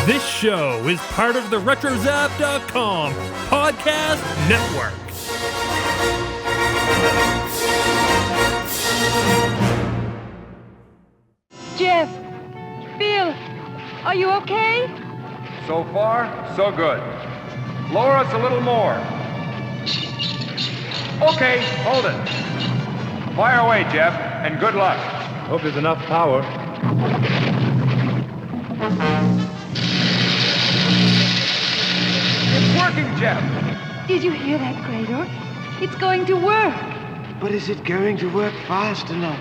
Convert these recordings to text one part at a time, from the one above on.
This show is part of the RetroZap.com podcast network. Jeff, Phil, are you okay? So far, so good. Lower us a little more. Okay, hold it. Fire away, Jeff, and good luck. Hope there's enough power. It's working, Jeff. Did you hear that, Krador? It's going to work. But is it going to work fast enough?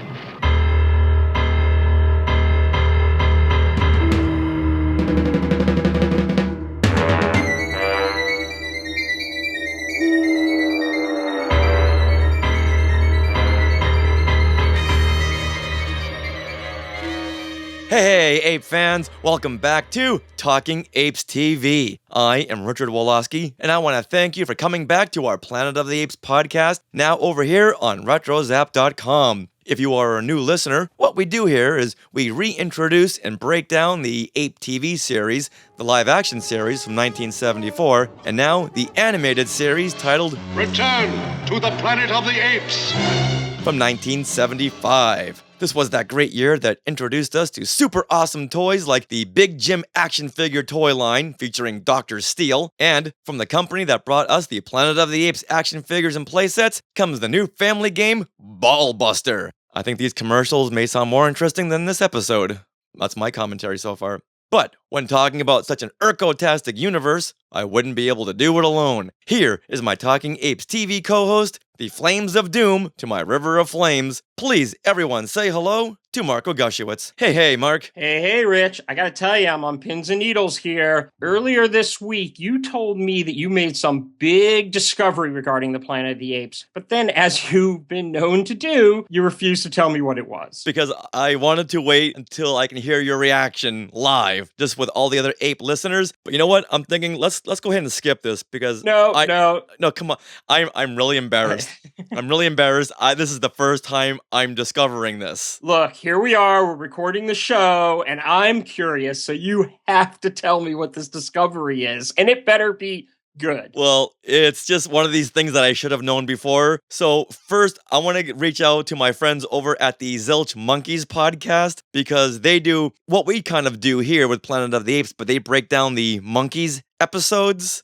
Hey, Ape fans, welcome back to Talking Apes TV. I am Richard Woloski, and I want to thank you for coming back to our Planet of the Apes podcast, now over here on RetroZap.com. If you are a new listener, what we do here is we reintroduce and break down the Ape TV series, the live-action series from 1974, and now the animated series titled Return to the Planet of the Apes from 1975. This was that great year that introduced us to super awesome toys like the Big Jim action figure toy line featuring Dr. Steel, and from the company that brought us the Planet of the Apes action figures and playsets comes the new family game, Ball Buster. I think these commercials may sound more interesting than this episode. That's my commentary so far. But when talking about such an Urko-tastic universe, I wouldn't be able to do it alone. Here is my Talking Apes TV co-host, the Flames of Doom to my River of Flames. Please, everyone, say hello to Marco Gushewitz. Hey, Mark. Hey, Rich. I gotta tell you, I'm on pins and needles here. Earlier this week, you told me that you made some big discovery regarding the Planet of the Apes. But then, as you've been known to do, you refused to tell me what it was. Because I wanted to wait until I can hear your reaction live, just with all the other ape listeners. But you know what? I'm thinking, let's go ahead and skip this because No, come on. I'm really embarrassed. I'm really embarrassed. This is the first time I'm discovering this. Look, here we are. We're recording the show, and I'm curious, so you have to tell me what this discovery is, and it better be good. Well, it's just one of these things that I should have known before. So first, I want to reach out to my friends over at the Zilch Monkees podcast because they do what we kind of do here with Planet of the Apes, but they break down the Monkees episodes.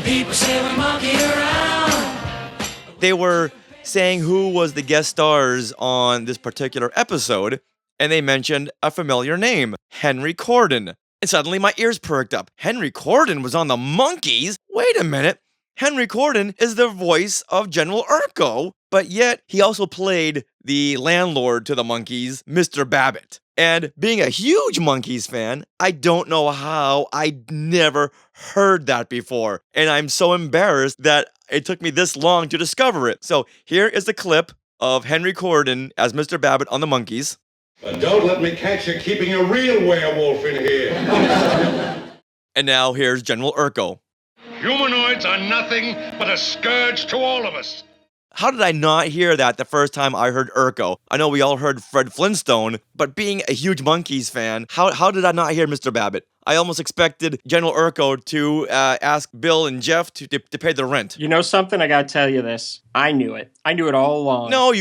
People say we're monkeying around. They were saying who was the guest stars on this particular episode, and they mentioned a familiar name, Henry Corden. And suddenly my ears perked up. Henry Corden was on the Monkees? Wait a minute. Henry Corden is the voice of General Urko, but yet he also played the landlord to the Monkees, Mr. Babbitt. And being a huge Monkees fan, I don't know how I'd never heard that before. And I'm so embarrassed that it took me this long to discover it. So here is the clip of Henry Corden as Mr. Babbitt on the Monkees. But don't let me catch you keeping a real werewolf in here. And now here's General Urko. Humanoids are nothing but a scourge to all of us. How did I not hear that the first time I heard Urko? I know we all heard Fred Flintstone, but being a huge Monkees fan, how did I not hear Mr. Babbitt? I almost expected General Urko to ask Bill and Jeff to pay the rent. You know something? I gotta tell you this. I knew it. I knew it all along. No,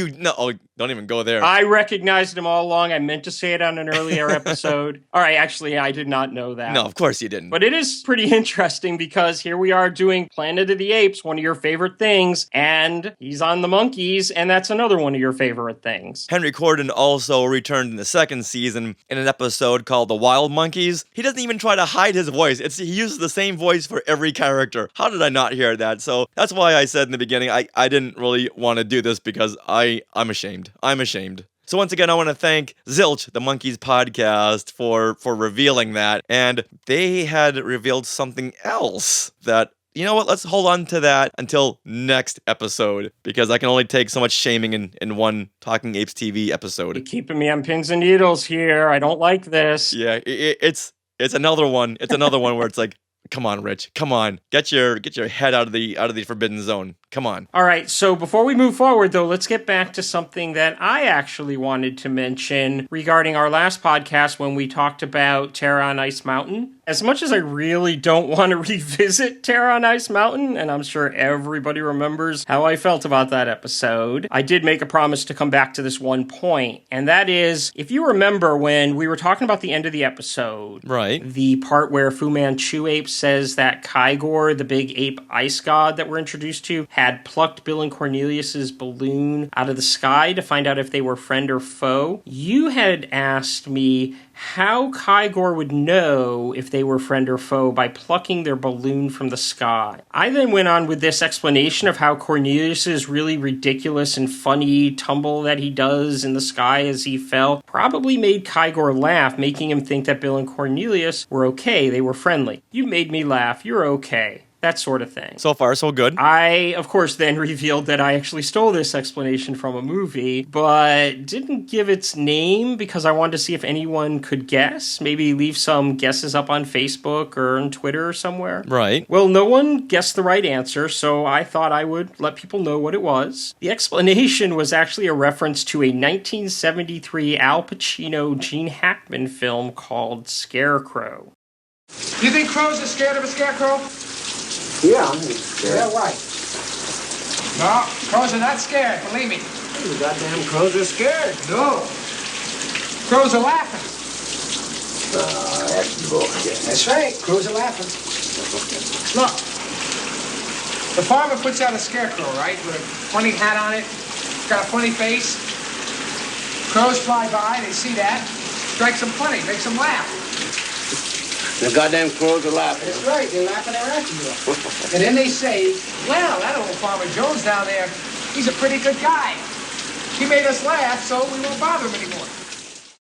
don't even go there. I recognized him all along. I meant to say it on an earlier episode. All right, actually, I did not know that. No, of course you didn't. But it is pretty interesting because here we are doing Planet of the Apes, one of your favorite things, and he's on the Monkees, and that's another one of your favorite things. Henry Corden also returned in the second season in an episode called The Wild Monkees. He doesn't even try to hide his voice. He uses the same voice for every character. How did I not hear that? So that's why I said in the beginning, I didn't really want to do this because I'm ashamed. I'm ashamed. So once again, I want to thank Zilch, the Monkees podcast, for revealing that. And they had revealed something else that, you know what, let's hold on to that until next episode, because I can only take so much shaming in one Talking Apes TV episode. You're keeping me on pins and needles here. I don't like this. Yeah, it's another one. It's another one where it's like, Come on, Rich. Come on. Get your head out of the forbidden zone. Come on. All right, so before we move forward, though, let's get back to something that I actually wanted to mention regarding our last podcast when we talked about Terror on Ice Mountain. As much as I really don't want to revisit Terror on Ice Mountain, and I'm sure everybody remembers how I felt about that episode, I did make a promise to come back to this one point, and that is, if you remember when we were talking about the end of the episode, right? The part where Fu Manchu Ape says that Krador, the big ape ice god that we're introduced to, had plucked Bill and Cornelius's balloon out of the sky to find out if they were friend or foe. You had asked me how Krador would know if they were friend or foe by plucking their balloon from the sky. I then went on with this explanation of how Cornelius's really ridiculous and funny tumble that he does in the sky as he fell probably made Krador laugh, making him think that Bill and Cornelius were okay, they were friendly. You made me laugh, you're okay. That sort of thing. So far, so good. I, of course, then revealed that I actually stole this explanation from a movie, but didn't give its name because I wanted to see if anyone could guess. Maybe leave some guesses up on Facebook or on Twitter or somewhere. Right. Well, no one guessed the right answer, so I thought I would let people know what it was. The explanation was actually a reference to a 1973 Al Pacino Gene Hackman film called Scarecrow. You think crows are scared of a scarecrow? Yeah, I'm scared. Yeah, right. No, crows are not scared, believe me. The goddamn crows are scared. No. Crows are laughing. That's bullshit. That's right, crows are laughing. Look. The farmer puts out a scarecrow, right, with a funny hat on it, got a funny face. Crows fly by, they see that, strikes them funny, makes them laugh. The goddamn crows are laughing. That's right, they're laughing their asses off. And then they say, well, that old Farmer Jones down there, he's a pretty good guy. He made us laugh, so we won't bother him anymore.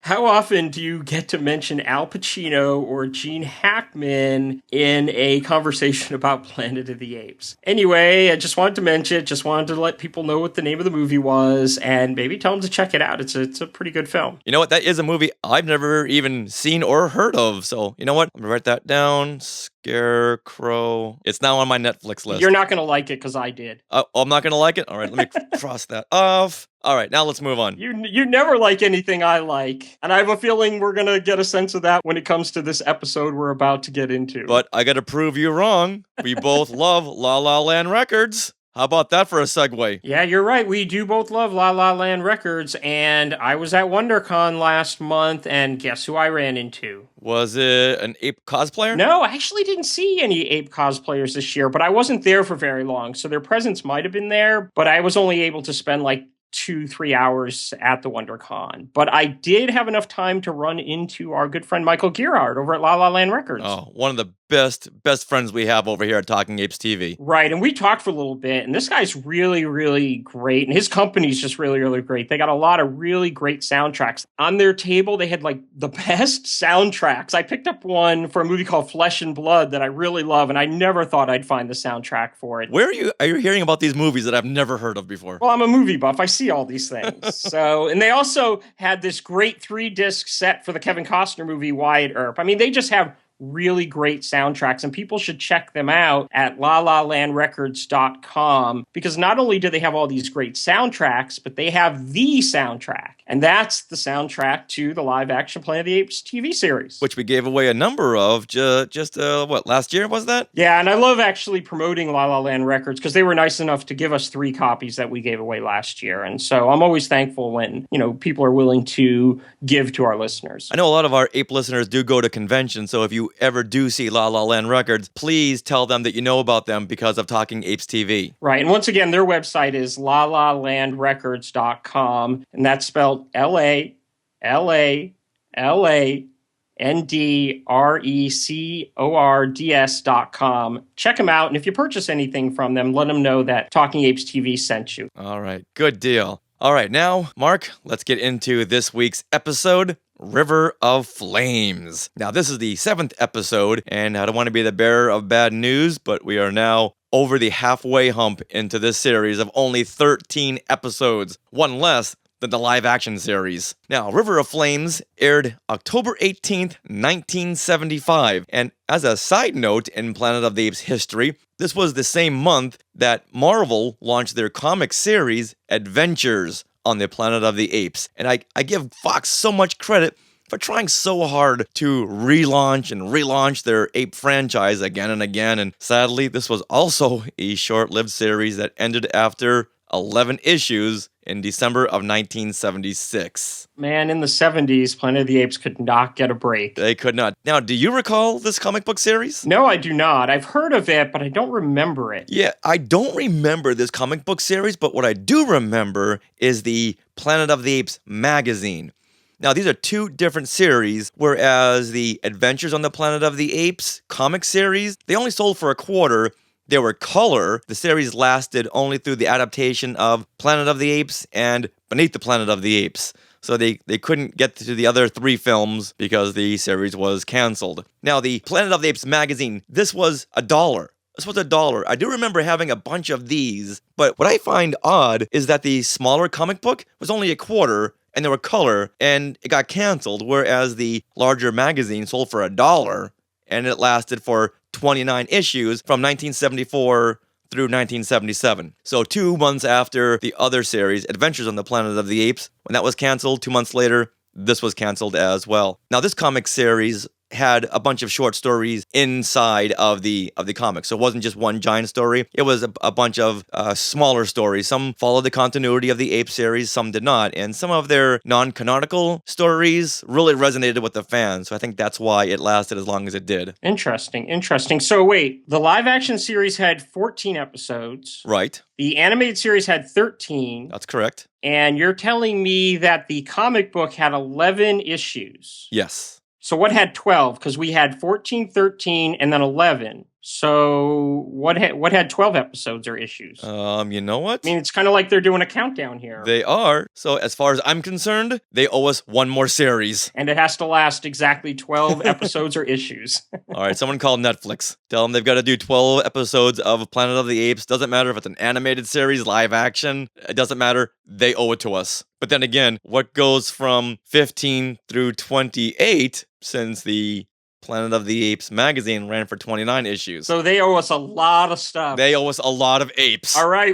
How often do you get to mention Al Pacino or Gene Hackman in a conversation about Planet of the Apes? Anyway, I just wanted to mention it, just wanted to let people know what the name of the movie was, and maybe tell them to check it out. It's a pretty good film. You know what? That is a movie I've never even seen or heard of. So, you know what? I'm going to write that down. Scarecrow. It's now on my Netflix list. You're not going to like it because I did. I'm not going to like it? All right, let me cross that off. All right, now let's move on. You never like anything I like, and I have a feeling we're going to get a sense of that when it comes to this episode we're about to get into. But I got to prove you wrong. We both love La La Land Records. How about that for a segue? Yeah, you're right. We do both love La La Land Records, and I was at WonderCon last month, and guess who I ran into? Was it an ape cosplayer? No, I actually didn't see any ape cosplayers this year, but I wasn't there for very long, so their presence might have been there, but I was only able to spend like 2-3 hours at the WonderCon. But I did have enough time to run into our good friend Michael Gerard over at La La Land Records. Oh, one of the best friends we have over here at Talking Apes TV. Right, and we talked for a little bit, and this guy's really, really great, and his company's just really, really great. They got a lot of really great soundtracks. On their table, they had, like, the best soundtracks. I picked up one for a movie called Flesh and Blood that I really love, and I never thought I'd find the soundtrack for it. Where are you hearing about these movies that I've never heard of before? Well, I'm a movie buff. I see all these things. So, and they also had this great 3-disc set for the Kevin Costner movie Wyatt Earp. I mean, they just have really great soundtracks, and people should check them out at lalalandrecords.com, because not only do they have all these great soundtracks, but they have the soundtrack, and that's the soundtrack to the live-action Planet of the Apes TV series. Which we gave away a number of last year, was that? Yeah, and I love actually promoting La La Land Records, because they were nice enough to give us 3 copies that we gave away last year, and so I'm always thankful when, people are willing to give to our listeners. I know a lot of our ape listeners do go to conventions, so if you ever do see La La Land Records, please tell them that you know about them because of Talking Apes TV. Right, and once again, their website is lalalandrecords.com, and that's spelled LALANDRECORDS.com. Check them out, and if you purchase anything from them, let them know that Talking Apes TV sent you. All right, good deal. All right, now, Mark, let's get into this week's episode, River of Flames. Now, this is the 7th episode, and I don't want to be the bearer of bad news, but we are now over the halfway hump into this series of only 13 episodes, one less than the live-action series. Now, River of Flames aired October 18th, 1975, and as a side note in Planet of the Apes history, this was the same month that Marvel launched their comic series, Adventures on the Planet of the Apes. And I give Fox so much credit for trying so hard to relaunch their ape franchise again and again. And sadly, this was also a short-lived series that ended after 11 issues in December of 1976. Man, in the 70s, Planet of the Apes could not get a break. They could not. Now, do you recall this comic book series? No, I do not. I've heard of it, but I don't remember it. Yeah, I don't remember this comic book series, but what I do remember is the Planet of the Apes magazine. Now, these are two different series, whereas the Adventures on the Planet of the Apes comic series, they only sold for a quarter. They were color. The series lasted only through the adaptation of Planet of the Apes and Beneath the Planet of the Apes. So they couldn't get to the other three films because the series was canceled. Now, the Planet of the Apes magazine, this was $1. This was $1. I do remember having a bunch of these, but what I find odd is that the smaller comic book was only a quarter, and they were color, and it got canceled, whereas the larger magazine sold for $1, and it lasted for 29 issues from 1974 through 1977. So 2 months after the other series, Adventures on the Planet of the Apes, when that was canceled, 2 months later, this was canceled as well. Now, this comic series had a bunch of short stories inside of the comic. So it wasn't just one giant story. It was a bunch of smaller stories. Some followed the continuity of the Ape series, some did not. And some of their non-canonical stories really resonated with the fans. So I think that's why it lasted as long as it did. Interesting. So wait, the live-action series had 14 episodes. Right. The animated series had 13. That's correct. And you're telling me that the comic book had 11 issues. Yes. So what had 12? Because we had 14, 13, and then 11. So what had 12 episodes or issues? You know what? I mean, it's kind of like they're doing a countdown here. They are. So as far as I'm concerned, they owe us one more series. And it has to last exactly 12 episodes or issues. All right, someone call Netflix. Tell them they've got to do 12 episodes of Planet of the Apes. Doesn't matter if it's an animated series, live action. It doesn't matter. They owe it to us. But then again, what goes from 15 through 28, since the Planet of the Apes magazine ran for 29 issues. So they owe us a lot of stuff. They owe us a lot of apes. All right,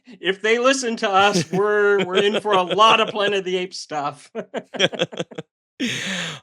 if they listen to us, we're in for a lot of Planet of the Apes stuff.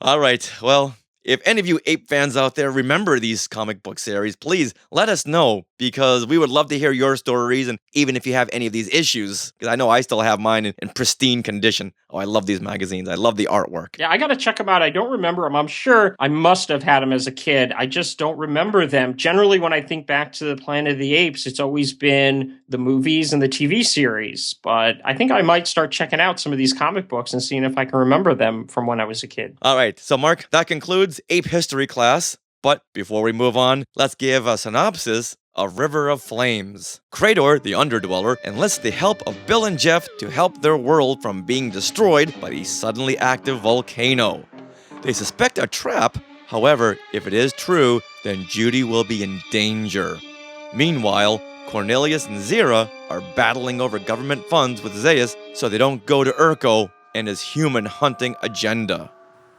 All right, well, if any of you ape fans out there remember these comic book series, please let us know, because we would love to hear your stories, and even if you have any of these issues, because I know I still have mine in pristine condition. Oh, I love these magazines. I love the artwork. Yeah, I gotta check them out. I don't remember them. I'm sure I must have had them as a kid. I just don't remember them. Generally, when I think back to the Planet of the Apes, it's always been the movies and the TV series. But I think I might start checking out some of these comic books and seeing if I can remember them from when I was a kid. All right, so Mark, that concludes Ape History class. But before we move on, let's give a synopsis of River of Flames. Krador, the Underdweller, enlists the help of Bill and Jeff to help their world from being destroyed by the suddenly active volcano. They suspect a trap. However, if it is true, then Judy will be in danger. Meanwhile, Cornelius and Zira are battling over government funds with Zauis so they don't go to Urko and his human hunting agenda.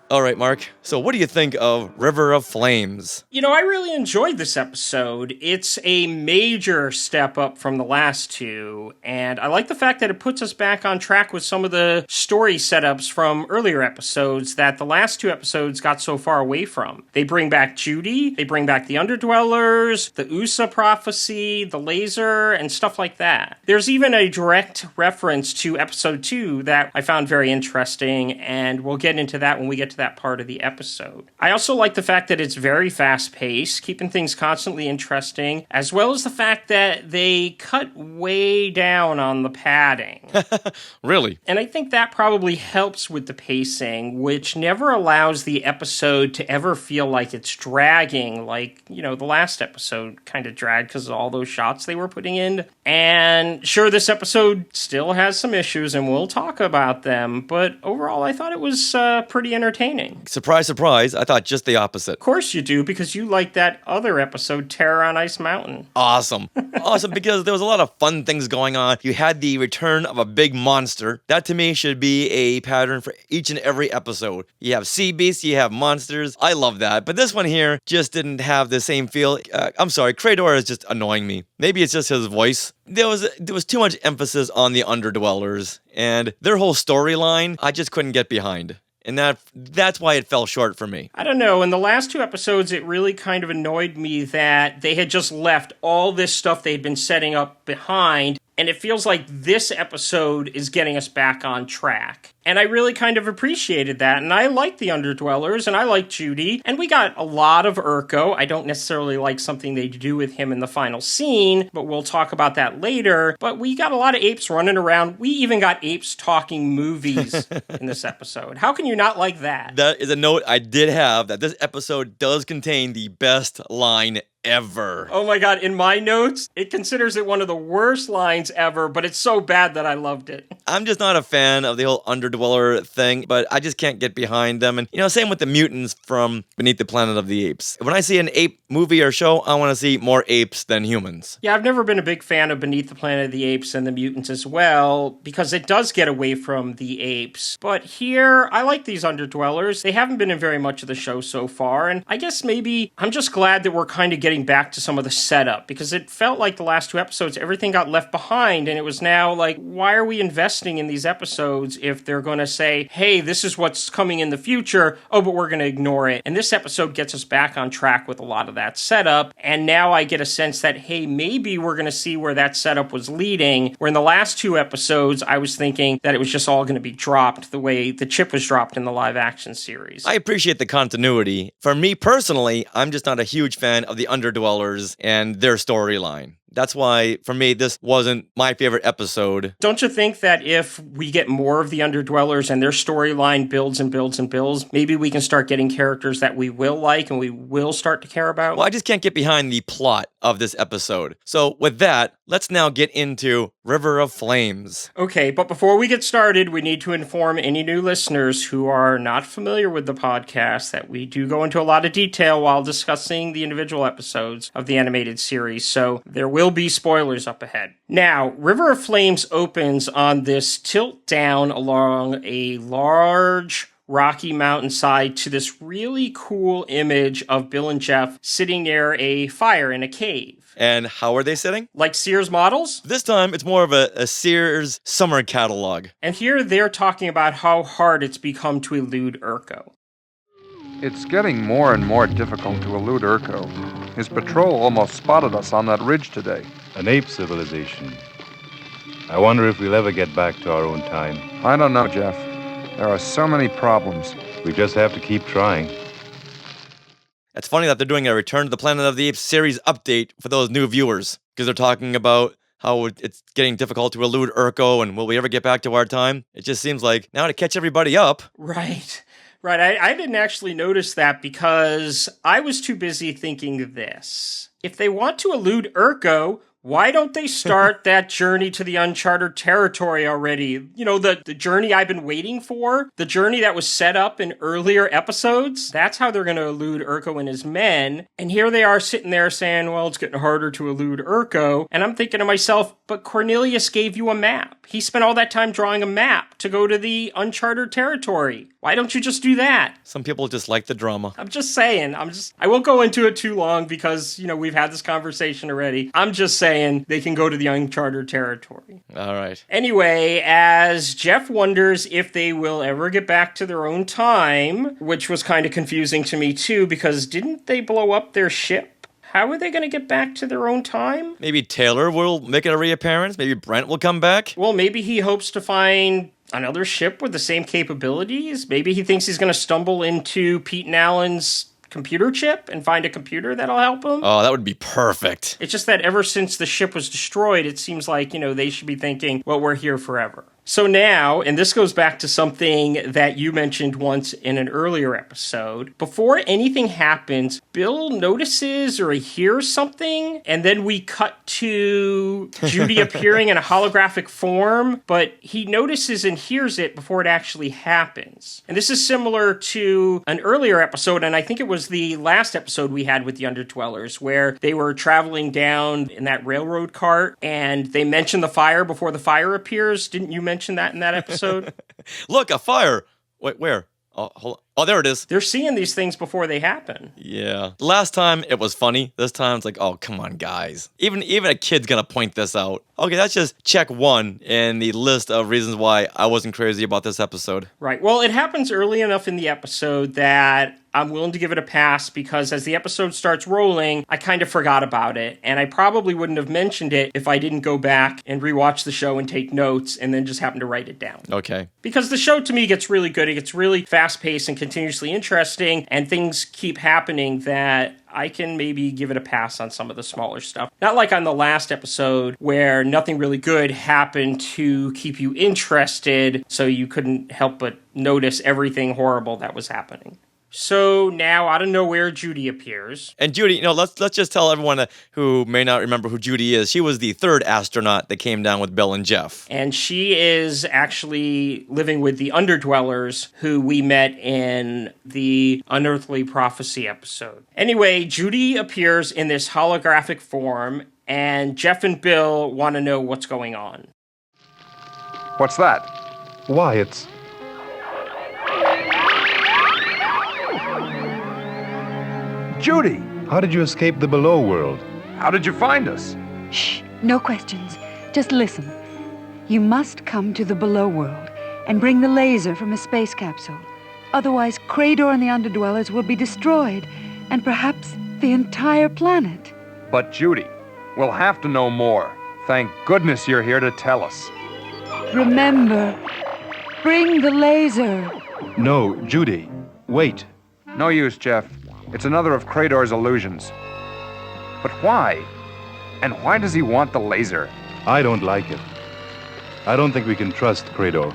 All right, Mark, so what do you think of River of Flames? You know, I really enjoyed this episode. It's a major step up from the last two, and I like the fact that it puts us back on track with some of the story setups from earlier episodes that the last two episodes got so far away from. They bring back Judy, they bring back the Underdwellers, the USA prophecy, the laser, and stuff like that. There's even a direct reference to episode 2 that I found very interesting, and we'll get into that when we get to that part of the episode. I also like the fact that it's very fast-paced, keeping things constantly interesting, as well as the fact that they cut way down on the padding. Really? And I think that probably helps with the pacing, which never allows the episode to ever feel like it's dragging, like, you know, the last episode kind of dragged because of all those shots they were putting in. And sure, this episode still has some issues, and we'll talk about them, but overall I thought it was pretty entertaining. entertaining. Surprise, surprise, I thought just the opposite. Of course you do, because you like that other episode, Terror on Ice Mountain. Awesome. Awesome, because there was a lot of fun things going on. You had the return of a big monster. That, to me, should be a pattern for each and every episode. You have sea beasts, you have monsters. I love that. But this one here just didn't have the same feel. I'm sorry, Krador is just annoying me. Maybe it's just his voice. There was too much emphasis on the Underdwellers, and their whole storyline, I just couldn't get behind. And that's why it fell short for me. I don't know. In the last 2 episodes, it really kind of annoyed me that they had just left all this stuff they had been setting up behind, and it feels like this episode is getting us back on track. And I really kind of appreciated that, and I like the Underdwellers, and I like Judy, and we got a lot of Urko. I don't necessarily like something they do with him in the final scene, but we'll talk about that later. But we got a lot of apes running around. We even got apes talking movies in this episode. How can you not like that? That is a note I did have, that this episode does contain the best line ever. Oh my god, in my notes, it considers it one of the worst lines ever, but it's so bad that I loved it. I'm just not a fan of the whole Underdweller thing, but I just can't get behind them. And, same with the mutants from Beneath the Planet of the Apes. When I see an ape movie or show, I want to see more apes than humans. Yeah, I've never been a big fan of Beneath the Planet of the Apes and the mutants as well, because it does get away from the apes. But here, I like these Underdwellers. They haven't been in very much of the show so far, and I guess maybe I'm just glad that we're kind of getting back to some of the setup, because it felt like the last 2 episodes, everything got left behind, and it was now like, why are we investing in these episodes if they're going to say, hey, this is what's coming in the future, oh, but we're going to ignore it. And this episode gets us back on track with a lot of that setup, and now I get a sense that, hey, maybe we're going to see where that setup was leading, where in the last 2 episodes, I was thinking that it was just all going to be dropped the way the chip was dropped in the live action series. I appreciate the continuity. For me personally, I'm just not a huge fan of the Underdwellers and their storyline. That's why, for me, this wasn't my favorite episode. Don't you think that if we get more of the Underdwellers and their storyline builds and builds and builds, maybe we can start getting characters that we will like and we will start to care about? Well, I just can't get behind the plot of this episode. So with that, let's now get into River of Flames. Okay, but before we get started, we need to inform any new listeners who are not familiar with the podcast that we do go into a lot of detail while discussing the individual episodes of the animated series, so there will be spoilers up ahead. Now, River of Flames opens on this tilt down along a large rocky mountainside to this really cool image of Bill and Jeff sitting near a fire in a cave. And how are they sitting? Like Sears models? This time, it's more of a Sears summer catalog. And here they're talking about how hard it's become to elude Urko. It's getting more and more difficult to elude Urko. His patrol almost spotted us on that ridge today. An ape civilization. I wonder if we'll ever get back to our own time. I don't know, Jeff. There are so many problems. We just have to keep trying. It's funny that they're doing a Return to the Planet of the Apes series update for those new viewers, because they're talking about how it's getting difficult to elude Urko, and will we ever get back to our time? It just seems like now to catch everybody up. Right. I didn't actually notice that because I was too busy thinking this. If they want to elude Urko, why don't they start that journey to the uncharted territory already? You know, the journey I've been waiting for? The journey that was set up in earlier episodes? That's how they're going to elude Urko and his men. And here they are sitting there saying, well, it's getting harder to elude Urko. And I'm thinking to myself, but Cornelius gave you a map. He spent all that time drawing a map to go to the uncharted territory. Why don't you just do that? Some people just like the drama. I'm just saying. I won't go into it too long because, we've had this conversation already. I'm just saying they can go to the uncharted territory. All right. Anyway, as Jeff wonders if they will ever get back to their own time, which was kind of confusing to me too, because didn't they blow up their ship? How are they going to get back to their own time? Maybe Taylor will make a reappearance. Maybe Brent will come back. Well, maybe he hopes to find another ship with the same capabilities. Maybe he thinks he's going to stumble into Pete and Alan's computer chip and find a computer that'll help him. Oh, that would be perfect. It's just that ever since the ship was destroyed, it seems like, they should be thinking, well, we're here forever. So now, and this goes back to something that you mentioned once in an earlier episode, before anything happens, Bill notices or he hears something, and then we cut to Judy appearing in a holographic form, but he notices and hears it before it actually happens. And this is similar to an earlier episode, and I think it was the last episode we had with the Underdwellers, where they were traveling down in that railroad cart, and they mentioned the fire before the fire appears. Didn't you mention that in that episode? Look, a fire! Wait, where? Oh, hold on. Oh, there it is. They're seeing these things before they happen. Yeah. Last time it was funny. This time it's like, oh, come on, guys. Even a kid's gonna point this out. Okay, that's just check one in the list of reasons why I wasn't crazy about this episode. Right. Well, it happens early enough in the episode that I'm willing to give it a pass because as the episode starts rolling, I kind of forgot about it. And I probably wouldn't have mentioned it if I didn't go back and rewatch the show and take notes and then just happen to write it down. Okay. Because the show to me gets really good. It gets really fast-paced and continuously interesting, and things keep happening that I can maybe give it a pass on some of the smaller stuff. Not like on the last episode where nothing really good happened to keep you interested, so you couldn't help but notice everything horrible that was happening. So now, out of nowhere, Judy appears. And Judy, let's just tell everyone who may not remember who Judy is. She was the third astronaut that came down with Bill and Jeff. And she is actually living with the Underdwellers, who we met in the Unearthly Prophecy episode. Anyway, Judy appears in this holographic form, and Jeff and Bill want to know what's going on. What's that? Why, it's... Judy! How did you escape the below world? How did you find us? Shh, no questions. Just listen. You must come to the below world and bring the laser from a space capsule. Otherwise, Krador and the Underdwellers will be destroyed, and perhaps the entire planet. But Judy, we'll have to know more. Thank goodness you're here to tell us. Remember, bring the laser. No, Judy, wait. No use, Jeff. It's another of Krador's illusions. But why? And why does he want the laser? I don't like it. I don't think we can trust Krador.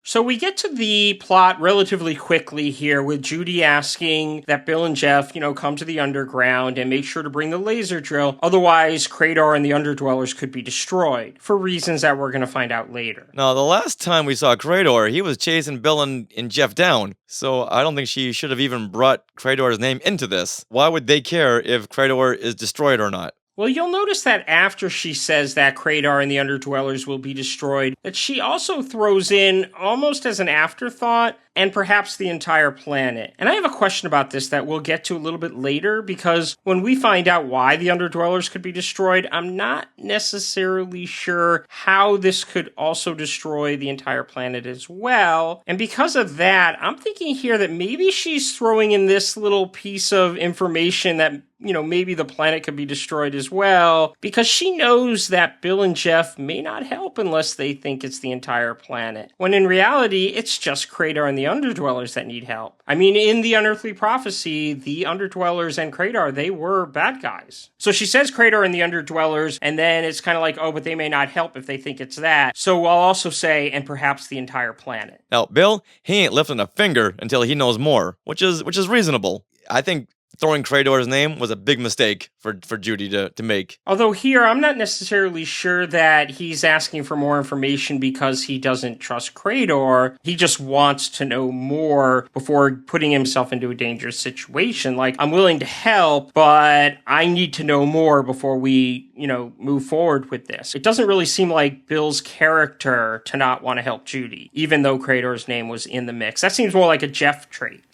So we get to the plot relatively quickly here with Judy asking that Bill and Jeff, come to the underground and make sure to bring the laser drill. Otherwise, Krador and the Underdwellers could be destroyed for reasons that we're going to find out later. Now, the last time we saw Krador, he was chasing Bill and Jeff down. So I don't think she should have even brought Krador's name into this. Why would they care if Krador is destroyed or not? Well, you'll notice that after she says that Krador and the Underdwellers will be destroyed, that she also throws in, almost as an afterthought, and perhaps the entire planet. And I have a question about this that we'll get to a little bit later, because when we find out why the Underdwellers could be destroyed, I'm not necessarily sure how this could also destroy the entire planet as well. And because of that, I'm thinking here that maybe she's throwing in this little piece of information that maybe the planet could be destroyed as well, because she knows that Bill and Jeff may not help unless they think it's the entire planet. When in reality, it's just Krador and the Underdwellers that need help. I mean, in the Unearthly Prophecy, the Underdwellers and Krador, they were bad guys. So she says Krador and the Underdwellers, and then it's kind of like, oh, but they may not help if they think it's that. So I'll also say, and perhaps the entire planet. Now, Bill, he ain't lifting a finger until he knows more, which is reasonable. I think throwing Krador's name was a big mistake for Judy to make. Although here, I'm not necessarily sure that he's asking for more information because he doesn't trust Krador. He just wants to know more before putting himself into a dangerous situation. Like, I'm willing to help, but I need to know more before we, move forward with this. It doesn't really seem like Bill's character to not want to help Judy, even though Krador's name was in the mix. That seems more like a Jeff trait.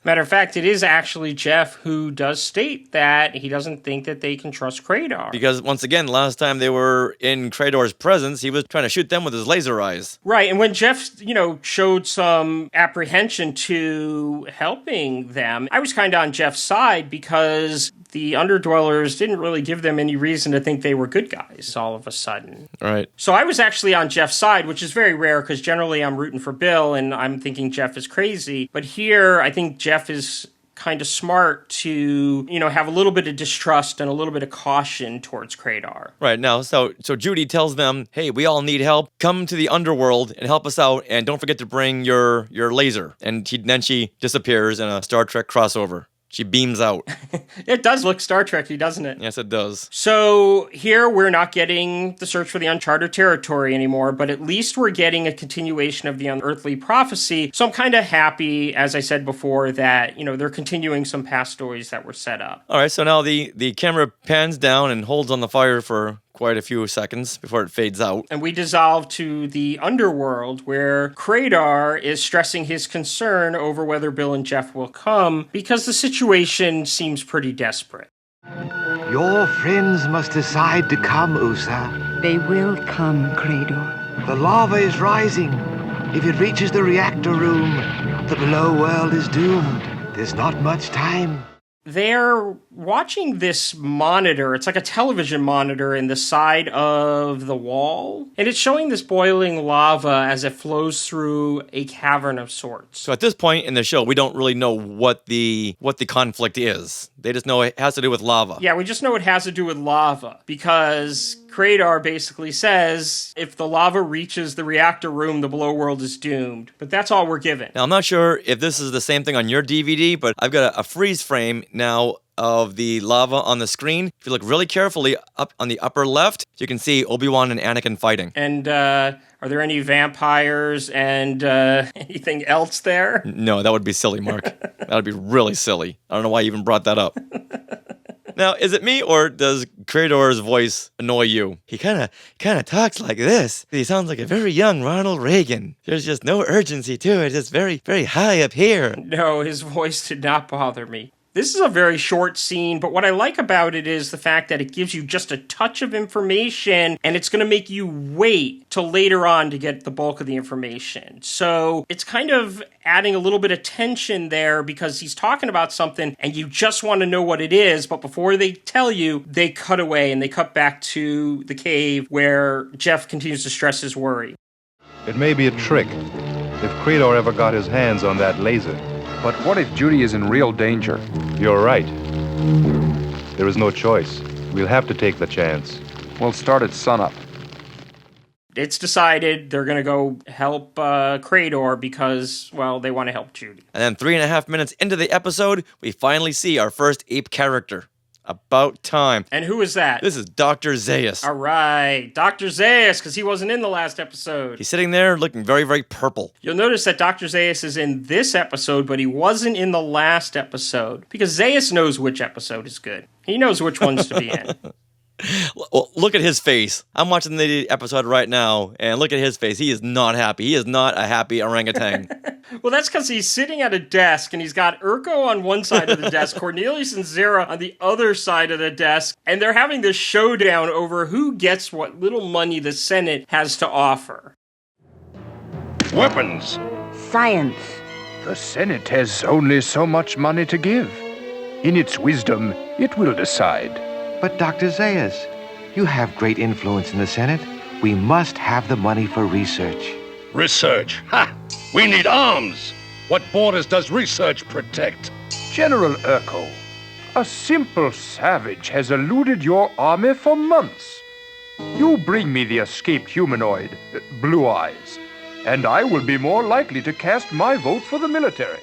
Matter of fact, it is actually Jeff who does state that he doesn't think that they can trust Krador. Because once again, last time they were in Krador's presence, he was trying to shoot them with his laser eyes. Right, and when Jeff, showed some apprehension to helping them, I was kind of on Jeff's side because the Underdwellers didn't really give them any reason to think they were good guys all of a sudden. Right. So I was actually on Jeff's side, which is very rare because generally I'm rooting for Bill and I'm thinking Jeff is crazy. But here, I think Jeff is kind of smart to, have a little bit of distrust and a little bit of caution towards Krador. Right, now, so Judy tells them, hey, we all need help. Come to the underworld and help us out, and don't forget to bring your laser. And then she disappears in a Star Trek crossover. She beams out. It does look Star Trek-y, doesn't it? Yes, it does. So here we're not getting the search for the uncharted territory anymore, but at least we're getting a continuation of the unearthly prophecy. So I'm kind of happy, as I said before, that, they're continuing some past stories that were set up. All right, so now the camera pans down and holds on the fire for quite a few seconds before it fades out. And we dissolve to the underworld, where Krador is stressing his concern over whether Bill and Jeff will come, because the situation seems pretty desperate. Your friends must decide to come, Usa. They will come, Krador. The lava is rising. If it reaches the reactor room, the below world is doomed. There's not much time. They're watching this monitor. It's like a television monitor in the side of the wall. And it's showing this boiling lava as it flows through a cavern of sorts. So at this point in the show, we don't really know what the conflict is. They just know it has to do with lava. Yeah, we just know it has to do with lava, because Krador basically says if the lava reaches the reactor room, the below world is doomed. But that's all we're given. Now, I'm not sure if this is the same thing on your DVD, but I've got a freeze frame now of the lava on the screen. If you look really carefully up on the upper left, you can see Obi-Wan and Anakin fighting. And are there any vampires and anything else there? No, that would be silly, Mark. That would be really silly. I don't know why you even brought that up. Now, is it me, or does Krador's voice annoy you? He kind of talks like this. He sounds like a very young Ronald Reagan. There's just no urgency to it. It's very, very high up here. No, his voice did not bother me. This is a very short scene, but what I like about it is the fact that it gives you just a touch of information, and it's going to make you wait till later on to get the bulk of the information. So it's kind of adding a little bit of tension there, because he's talking about something and you just want to know what it is, but before they tell you, they cut away and they cut back to the cave where Jeff continues to stress his worry. It may be a trick. If Krador ever got his hands on that laser. But what if Judy is in real danger? You're right. There is no choice. We'll have to take the chance. We'll start at sunup. It's decided they're going to go help Krador because, well, they want to help Judy. And then 3.5 minutes into the episode, we finally see our first ape character. About time. And who is that? This is Dr. Zauis. All right, Dr. Zauis, because he wasn't in the last episode. He's sitting there looking very, very purple. You'll notice that Dr. Zauis is in this episode, but he wasn't in the last episode, because Zauis knows which episode is good. He knows which ones to be in. Well, look at his face. I'm watching the episode right now, and look at his face. He is not happy. He is not a happy orangutan. Well, that's because he's sitting at a desk, and he's got Urko on one side of the desk, Cornelius and Zira on the other side of the desk, and they're having this showdown over who gets what little money the Senate has to offer. Weapons. Science. The Senate has only so much money to give. In its wisdom, it will decide. But Dr. Zauis, you have great influence in the Senate. We must have the money for research. Research. Ha! We need arms. What borders does research protect? General Urko, a simple savage has eluded your army for months. You bring me the escaped humanoid, Blue Eyes, and I will be more likely to cast my vote for the military.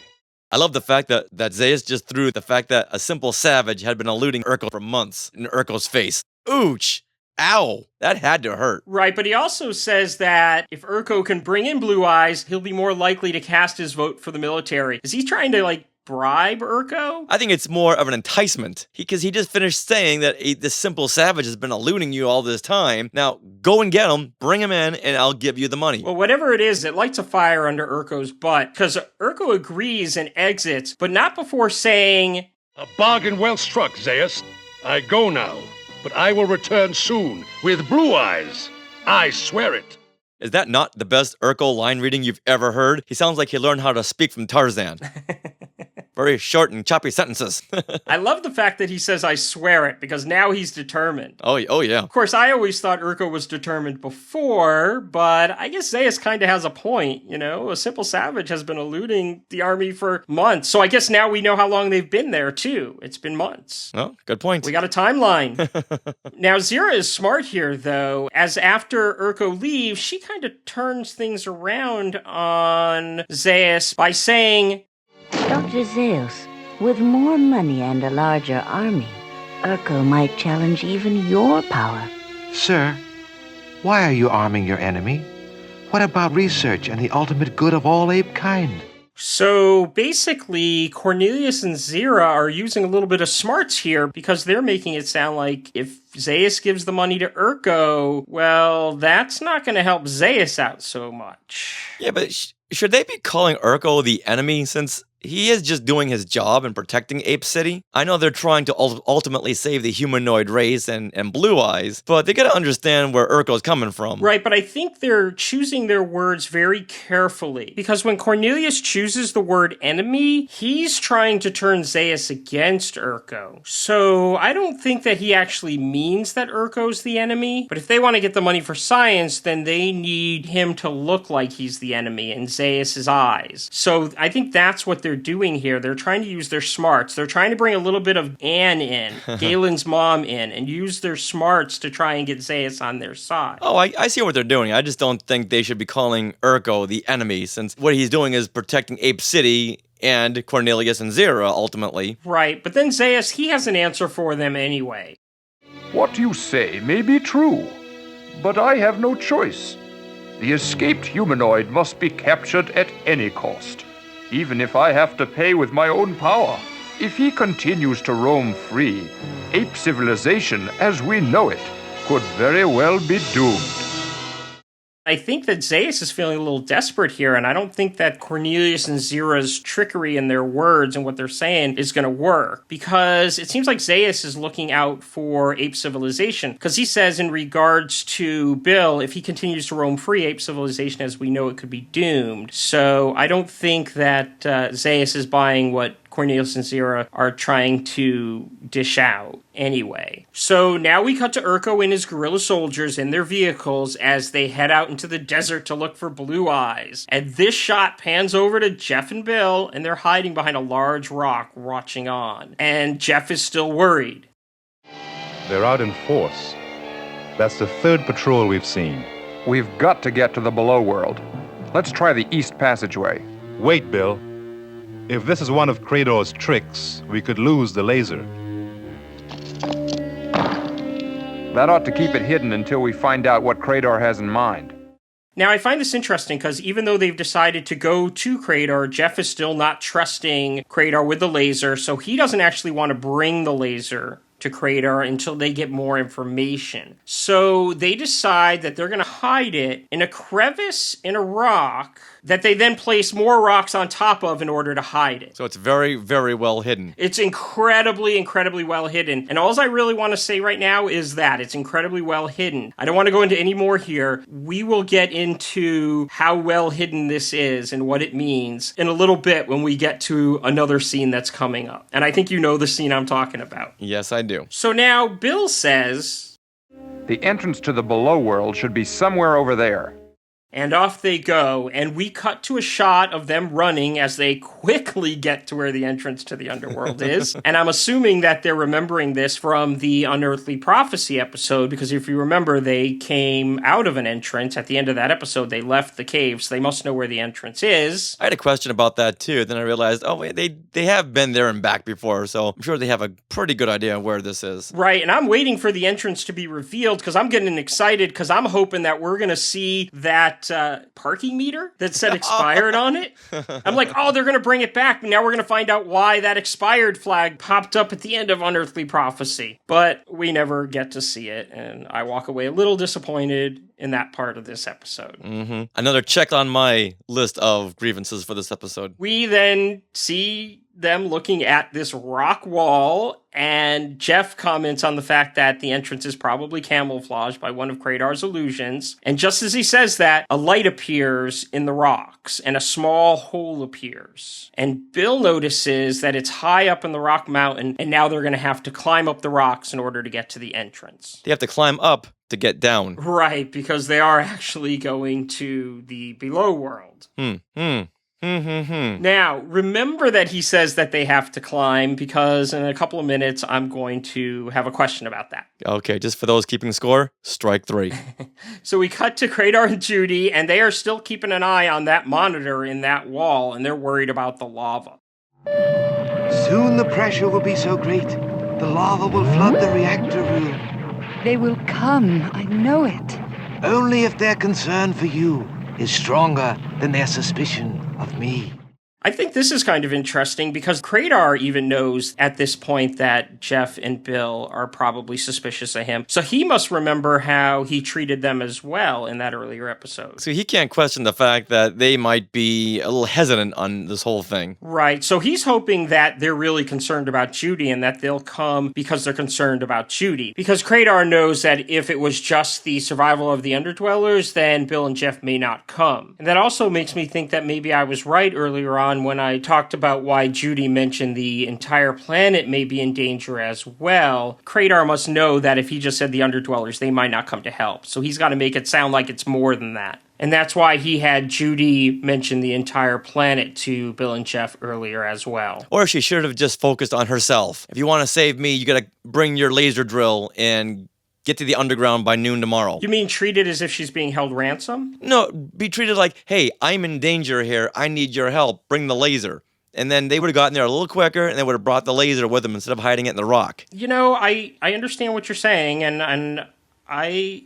I love the fact that Zauis just threw the fact that a simple savage had been eluding Urko for months in Urko's face. Ooch! Ow! That had to hurt. Right, but he also says that if Urko can bring in Blue Eyes, he'll be more likely to cast his vote for the military. Is he trying to, bribe Urko? I think it's more of an enticement, because he just finished saying that this simple savage has been eluding you all this time. Now, go and get him, bring him in, and I'll give you the money. Well, whatever it is, it lights a fire under Urko's butt, because Urko agrees and exits, but not before saying, A bargain well struck, Zauis. I go now, but I will return soon with Blue Eyes. I swear it. Is that not the best Urko line reading you've ever heard? He sounds like he learned how to speak from Tarzan. Very short and choppy sentences. I love the fact that he says, I swear it, because now he's determined. Oh, yeah. Of course, I always thought Urko was determined before, but I guess Zauis kind of has a point, you know? A simple savage has been eluding the army for months, so I guess now we know how long they've been there, too. It's been months. Oh, good point. We got a timeline. Now, Zira is smart here, though, as after Urko leaves, she kind of turns things around on Zauis by saying, Dr. Zauis, with more money and a larger army, Urko might challenge even your power. Sir, why are you arming your enemy? What about research and the ultimate good of all ape kind? So basically, Cornelius and Zira are using a little bit of smarts here because they're making it sound like if Zauis gives the money to Urko, well, that's not going to help Zauis out so much. Yeah, but should they be calling Urko the enemy since he is just doing his job and protecting Ape City? I know they're trying to ultimately save the humanoid race and Blue Eyes, but they gotta understand where Urko's coming from. Right, but I think they're choosing their words very carefully. Because when Cornelius chooses the word enemy, he's trying to turn Zauis against Urko. So I don't think that he actually means that Urko's the enemy. But if they want to get the money for science, then they need him to look like he's the enemy in Zauis' eyes. So I think that's what they're doing here. They're trying to use their smarts. They're trying to bring a little bit of Anne in, Galen's mom in, and use their smarts to try and get Zauis on their side. Oh, I see what they're doing. I just don't think they should be calling Urko the enemy, since what he's doing is protecting Ape City and Cornelius and Zira, ultimately. Right, but then Zauis, he has an answer for them anyway. What you say may be true, but I have no choice. The escaped humanoid must be captured at any cost, even if I have to pay with my own power. If he continues to roam free, ape civilization as we know it could very well be doomed. I think that Zauis is feeling a little desperate here, and I don't think that Cornelius and Zira's trickery in their words and what they're saying is going to work, because it seems like Zauis is looking out for ape civilization, because he says in regards to Bill, if he continues to roam free, ape civilization as we know it could be doomed. So I don't think that Zauis is buying what Cornelius and Zira are trying to dish out anyway. So now we cut to Urko and his guerrilla soldiers in their vehicles as they head out into the desert to look for Blue Eyes. And this shot pans over to Jeff and Bill, and they're hiding behind a large rock watching on. And Jeff is still worried. They're out in force. That's the third patrol we've seen. We've got to get to the below world. Let's try the east passageway. Wait, Bill. If this is one of Krador's tricks, we could lose the laser. That ought to keep it hidden until we find out what Krador has in mind. Now, I find this interesting because even though they've decided to go to Krador, Jeff is still not trusting Krador with the laser, so he doesn't actually want to bring the laser to Krador until they get more information. So they decide that they're going to hide it in a crevice in a rock that they then place more rocks on top of in order to hide it. So it's very, very well hidden. It's incredibly, incredibly well hidden. And all I really want to say right now is that it's incredibly well hidden. I don't want to go into any more here. We will get into how well hidden this is and what it means in a little bit when we get to another scene that's coming up. And I think you know the scene I'm talking about. Yes, I do. So now Bill says, the entrance to the below world should be somewhere over there. And off they go, and we cut to a shot of them running as they quickly get to where the entrance to the underworld is. And I'm assuming that they're remembering this from the Unearthly Prophecy episode, because if you remember, they came out of an entrance. At the end of that episode, they left the cave, so they must know where the entrance is. I had a question about that too. Then I realized, oh wait, they have been there and back before, so I'm sure they have a pretty good idea where this is. Right, and I'm waiting for the entrance to be revealed, because I'm getting excited, because I'm hoping that we're going to see that parking meter that said expired on it. I'm like, oh, they're going to bring it back. Now we're going to find out why that expired flag popped up at the end of Unearthly Prophecy. But we never get to see it, and I walk away a little disappointed in that part of this episode. Another check on my list of grievances for this episode. We then see them looking at this rock wall, and Jeff comments on the fact that the entrance is probably camouflaged by one of Krador's illusions. And just as he says that, a light appears in the rocks, and a small hole appears. And Bill notices that it's high up in the rock mountain, and now they're going to have to climb up the rocks in order to get to the entrance. They have to climb up to get down. Right, because they are actually going to the below world. Now, remember that he says that they have to climb, because in a couple of minutes, I'm going to have a question about that. Okay, just for those keeping score, strike 3. So we cut to Krador and Judy, and they are still keeping an eye on that monitor in that wall, and they're worried about the lava. Soon the pressure will be so great, the lava will flood the reactor room. They will come, I know it. Only if their concern for you is stronger than their suspicion of me. I think this is kind of interesting because Krador even knows at this point that Jeff and Bill are probably suspicious of him. So he must remember how he treated them as well in that earlier episode. So he can't question the fact that they might be a little hesitant on this whole thing. Right. So he's hoping that they're really concerned about Judy and that they'll come because they're concerned about Judy. Because Krador knows that if it was just the survival of the Underdwellers, then Bill and Jeff may not come. And that also makes me think that maybe I was right earlier on when I talked about why Judy mentioned the entire planet may be in danger as well. Krador must know that if he just said the Underdwellers, they might not come to help. So he's got to make it sound like it's more than that. And that's why he had Judy mention the entire planet to Bill and Jeff earlier as well. Or she should have just focused on herself. If you want to save me, you got to bring your laser drill and get to the underground by noon tomorrow. You mean treat it as if she's being held ransom? No, be treated like, hey, I'm in danger here. I need your help. Bring the laser. And then they would have gotten there a little quicker, and they would have brought the laser with them instead of hiding it in the rock. You know, I understand what you're saying, and I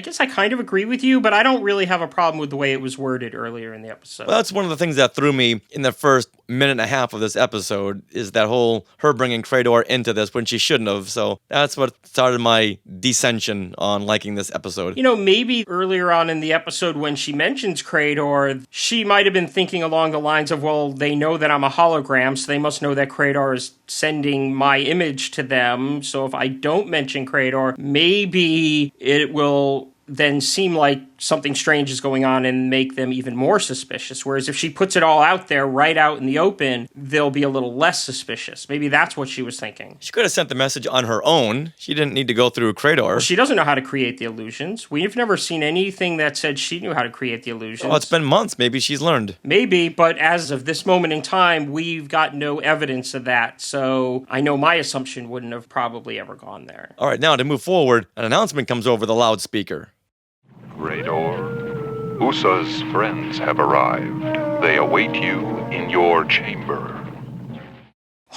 guess I kind of agree with you, but I don't really have a problem with the way it was worded earlier in the episode. Well, that's one of the things that threw me in the first minute and a half of this episode, is that whole her bringing Krador into this when she shouldn't have. So that's what started my dissension on liking this episode. You know, maybe earlier on in the episode when she mentions Krador, she might have been thinking along the lines of, well, they know that I'm a hologram, so they must know that Krador is sending my image to them. So if I don't mention Krador, maybe it will then seem like something strange is going on and make them even more suspicious. Whereas if she puts it all out there, right out in the open, they'll be a little less suspicious. Maybe that's what she was thinking. She could have sent the message on her own. She didn't need to go through Krador. Well, she doesn't know how to create the illusions. We've never seen anything that said she knew how to create the illusions. Oh, it's been months. Maybe she's learned. Maybe, but as of this moment in time, we've got no evidence of that. So I know my assumption wouldn't have probably ever gone there. All right, now to move forward, an announcement comes over the loudspeaker. Krador, Usa's friends have arrived. They await you in your chamber.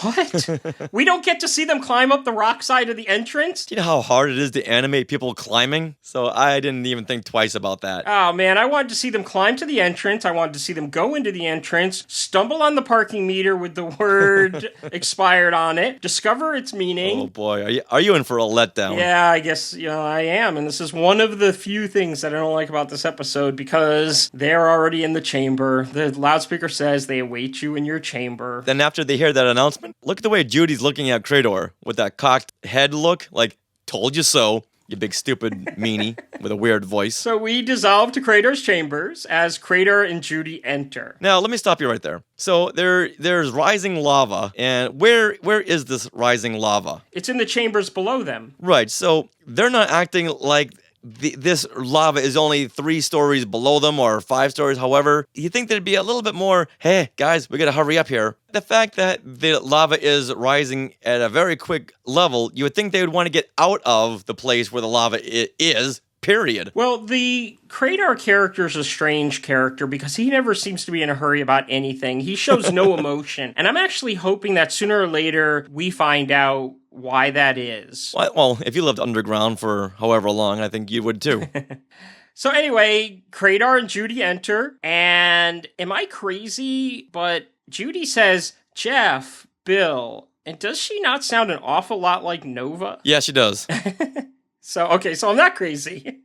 What? We don't get to see them climb up the rock side of the entrance? Do you know how hard it is to animate people climbing? So I didn't even think twice about that. Oh man, I wanted to see them climb to the entrance. I wanted to see them go into the entrance, stumble on the parking meter with the word expired on it, discover its meaning. Oh boy, are you in for a letdown? Yeah, I guess I am. And this is one of the few things that I don't like about this episode because they're already in the chamber. The loudspeaker says they await you in your chamber. Then after they hear that announcement, look at the way Judy's looking at Krador with that cocked head look, like, told you so, you big stupid meanie with a weird voice. So we dissolve to Krador's chambers as Krador and Judy enter. Now, let me stop you right there. So there's rising lava, and where is this rising lava? It's in the chambers below them. Right, so they're not acting like this lava is only 3 stories below them or 5 stories, however. You think there'd be a little bit more, hey, guys, we gotta hurry up here. The fact that the lava is rising at a very quick level, you would think they would want to get out of the place where the lava is, period. Well, the Krador character is a strange character because he never seems to be in a hurry about anything. He shows no emotion. And I'm actually hoping that sooner or later we find out why that is. Well, if you lived underground for however long, I think you would too. So anyway, Krador and Judy enter, and am I crazy? But Judy says, Jeff, Bill, and does she not sound an awful lot like Nova? Yeah, she does. So I'm not crazy.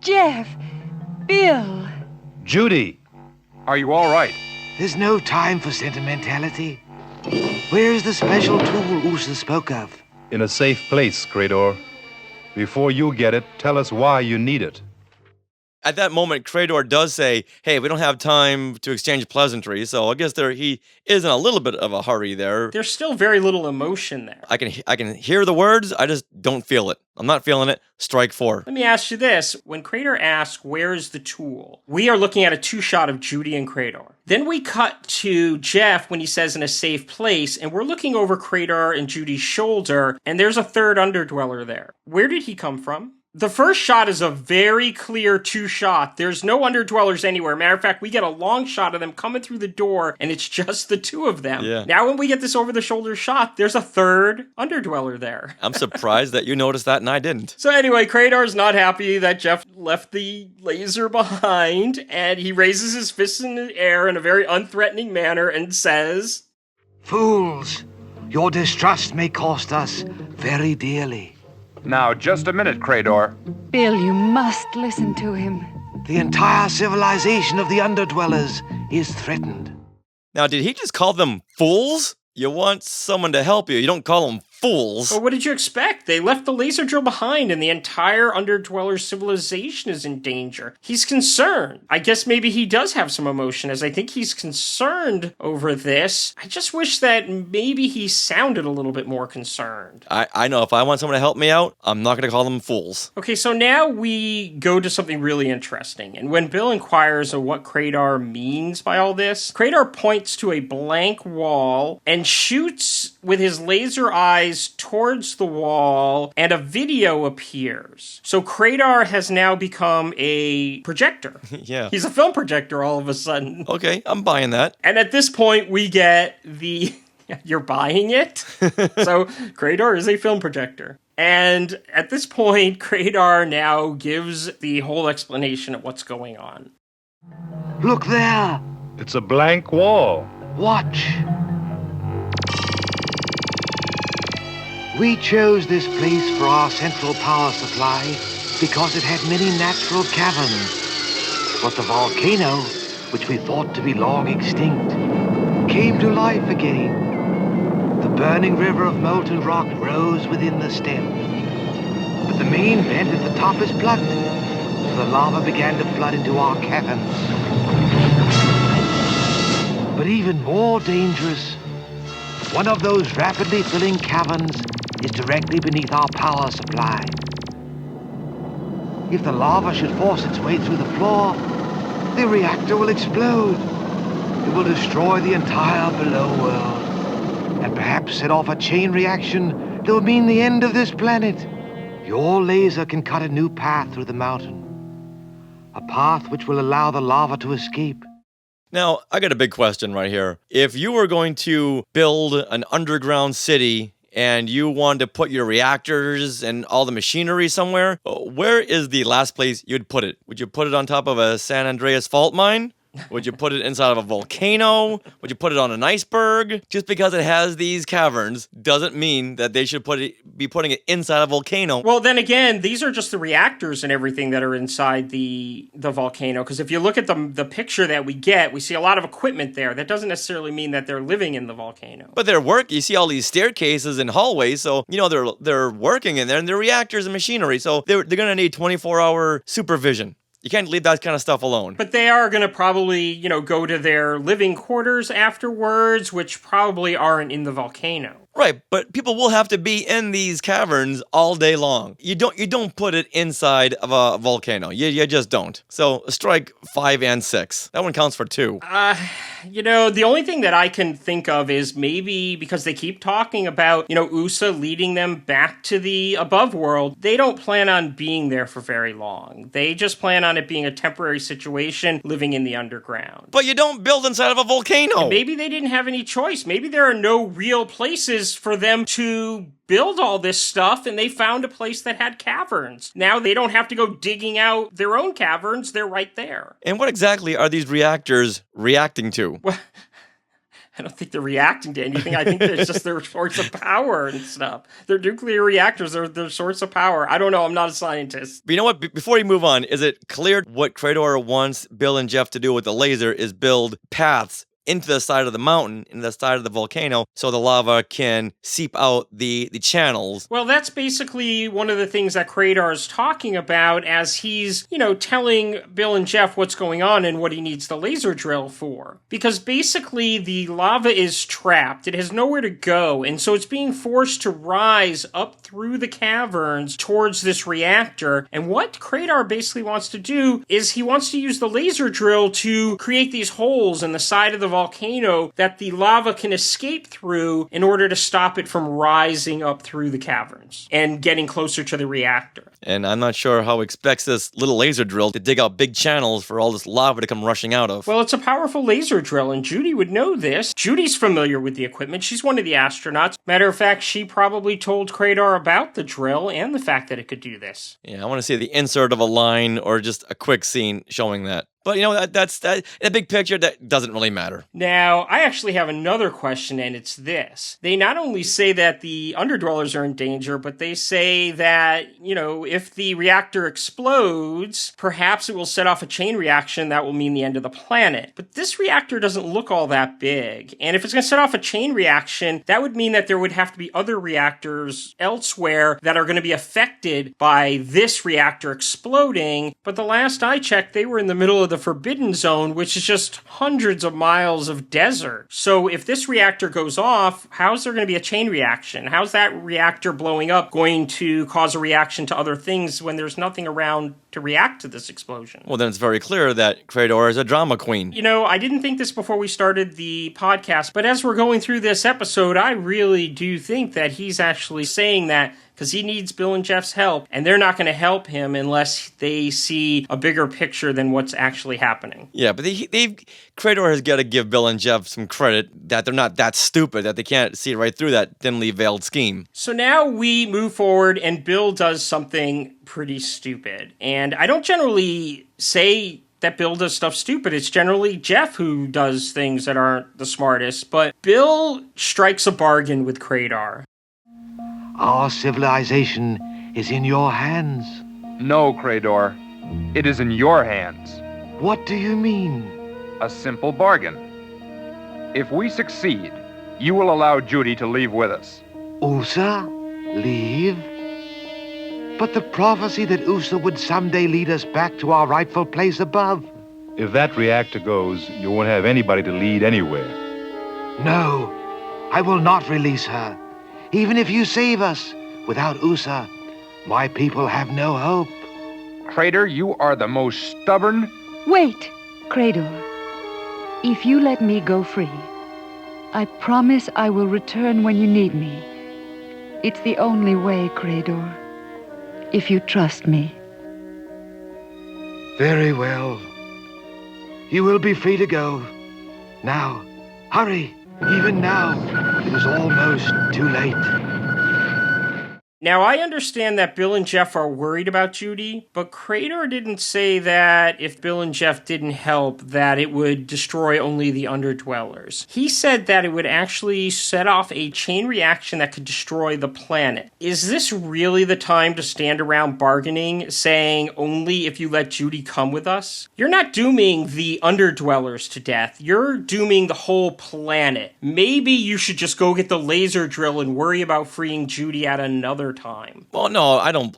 Jeff, Bill. Judy, are you all right? There's no time for sentimentality. Where is the special tool Usa spoke of? In a safe place, Krador. Before you get it, tell us why you need it. At that moment, Krador does say, hey, we don't have time to exchange pleasantries, so I guess he is in a little bit of a hurry there. There's still very little emotion there. I can hear the words, I just don't feel it. I'm not feeling it. Strike 4. Let me ask you this. When Krador asks, where is the tool? We are looking at a 2-shot of Judy and Krador. Then we cut to Jeff when he says in a safe place, and we're looking over Krador and Judy's shoulder, and there's a third Underdweller there. Where did he come from? The first shot is a very clear 2-shot. There's no Underdwellers anywhere. Matter of fact, we get a long shot of them coming through the door, and it's just the 2 of them. Yeah. Now when we get this over-the-shoulder shot, there's a third Underdweller there. I'm surprised that you noticed that and I didn't. So anyway, Krador's not happy that Jeff left the laser behind, and he raises his fists in the air in a very unthreatening manner and says, Fools, your distrust may cost us very dearly. Now, just a minute, Krador. Bill, you must listen to him. The entire civilization of the Underdwellers is threatened. Now, did he just call them fools? You want someone to help you. You don't call them fools. Well, what did you expect? They left the laser drill behind and the entire Underdweller civilization is in danger. He's concerned. I guess maybe he does have some emotion, as I think he's concerned over this. I just wish that maybe he sounded a little bit more concerned. I know if I want someone to help me out, I'm not going to call them fools. Okay, so now we go to something really interesting. And when Bill inquires of what Krador means by all this, Krador points to a blank wall and shoots with his laser eyes towards the wall, and a video appears. So Krador has now become a projector. Yeah. He's a film projector all of a sudden. Okay, I'm buying that. And at this point, we get the... You're buying it? So Krador is a film projector. And at this point, Krador now gives the whole explanation of what's going on. Look there! It's a blank wall. Watch! We chose this place for our central power supply because it had many natural caverns. But the volcano, which we thought to be long extinct, came to life again. The burning river of molten rock rose within the stem. But the main vent at the top is plugged, so the lava began to flood into our caverns. But even more dangerous, one of those rapidly filling caverns is directly beneath our power supply. If the lava should force its way through the floor, the reactor will explode. It will destroy the entire below world, and perhaps set off a chain reaction that will mean the end of this planet. Your laser can cut a new path through the mountain, a path which will allow the lava to escape. Now, I got a big question right here. If you were going to build an underground city and you wanted to put your reactors and all the machinery somewhere, where is the last place you'd put it? Would you put it on top of a San Andreas fault mine? Would you put it inside of a volcano? Would you put it on an iceberg? Just because it has these caverns doesn't mean that they should be putting it inside a volcano. Well, then again, these are just the reactors and everything that are inside the volcano. Because if you look at the picture that we get, we see a lot of equipment there. That doesn't necessarily mean that they're living in the volcano. But they're you see all these staircases and hallways, so you know they're working in there, and they're reactors and machinery, so they're gonna need 24-hour supervision. You can't leave that kind of stuff alone. But they are going to probably, go to their living quarters afterwards, which probably aren't in the volcano. Right, but people will have to be in these caverns all day long. You don't put it inside of a volcano. You just don't. So strike 5 and 6. That one counts for 2. The only thing that I can think of is maybe because they keep talking about, USA leading them back to the above world. They don't plan on being there for very long. They just plan on it being a temporary situation living in the underground. But you don't build inside of a volcano. And maybe they didn't have any choice. Maybe there are no real places for them to build all this stuff, and they found a place that had caverns. Now they don't have to go digging out their own caverns. They're right there. And what exactly are these reactors reacting to? Well, I don't think they're reacting to anything. I think it's just their source of power and stuff. They're nuclear reactors. They're their source of power. I don't know. I'm not a scientist. But you know what? Before you move on, is it clear what Krador wants Bill and Jeff to do with the laser is build paths into the side of the mountain, into the side of the volcano, so the lava can seep out the channels. Well, that's basically one of the things that Krador is talking about as he's, telling Bill and Jeff what's going on and what he needs the laser drill for. Because basically the lava is trapped. It has nowhere to go, and so it's being forced to rise up through the caverns towards this reactor. And what Krador basically wants to do is he wants to use the laser drill to create these holes in the side of the volcano that the lava can escape through in order to stop it from rising up through the caverns and getting closer to the reactor. And I'm not sure how he expects this little laser drill to dig out big channels for all this lava to come rushing out of. Well, it's a powerful laser drill, and Judy would know this. Judy's familiar with the equipment. She's one of the astronauts. Matter of fact, she probably told Krador about the drill and the fact that it could do this. Yeah, I want to see the insert of a line or just a quick scene showing that. But that's in a big picture, that doesn't really matter. Now, I actually have another question, and it's this. They not only say that the Underdwellers are in danger, but they say that, if the reactor explodes, perhaps it will set off a chain reaction that will mean the end of the planet. But this reactor doesn't look all that big. And if it's going to set off a chain reaction, that would mean that there would have to be other reactors elsewhere that are going to be affected by this reactor exploding. But the last I checked, they were in the middle of the Forbidden Zone, which is just hundreds of miles of desert. So if this reactor goes off, how's there going to be a chain reaction? How's that reactor blowing up going to cause a reaction to other things when there's nothing around to react to this explosion? Well, then it's very clear that Krador is a drama queen. I didn't think this before we started the podcast, but as we're going through this episode, I really do think that he's actually saying that because he needs Bill and Jeff's help, and they're not going to help him unless they see a bigger picture than what's actually happening. Yeah, but Krador has got to give Bill and Jeff some credit that they're not that stupid, that they can't see right through that thinly veiled scheme. So now we move forward, and Bill does something pretty stupid. And I don't generally say that Bill does stuff stupid. It's generally Jeff who does things that aren't the smartest. But Bill strikes a bargain with Krador. Our civilization is in your hands. No, Krador. It is in your hands. What do you mean? A simple bargain. If we succeed, you will allow Judy to leave with us. Usa? Leave? But the prophecy that Usa would someday lead us back to our rightful place above. If that reactor goes, you won't have anybody to lead anywhere. No, I will not release her. Even if you save us, without Usa, my people have no hope. Krador, you are the most stubborn... Wait, Krador. If you let me go free, I promise I will return when you need me. It's the only way, Krador. If you trust me. Very well. You will be free to go. Now, hurry. Even now, it is almost too late. Now, I understand that Bill and Jeff are worried about Judy, but Krador didn't say that if Bill and Jeff didn't help, that it would destroy only the Underdwellers. He said that it would actually set off a chain reaction that could destroy the planet. Is this really the time to stand around bargaining, saying only if you let Judy come with us? You're not dooming the Underdwellers to death. You're dooming the whole planet. Maybe you should just go get the laser drill and worry about freeing Judy at another time. Well, no, I don't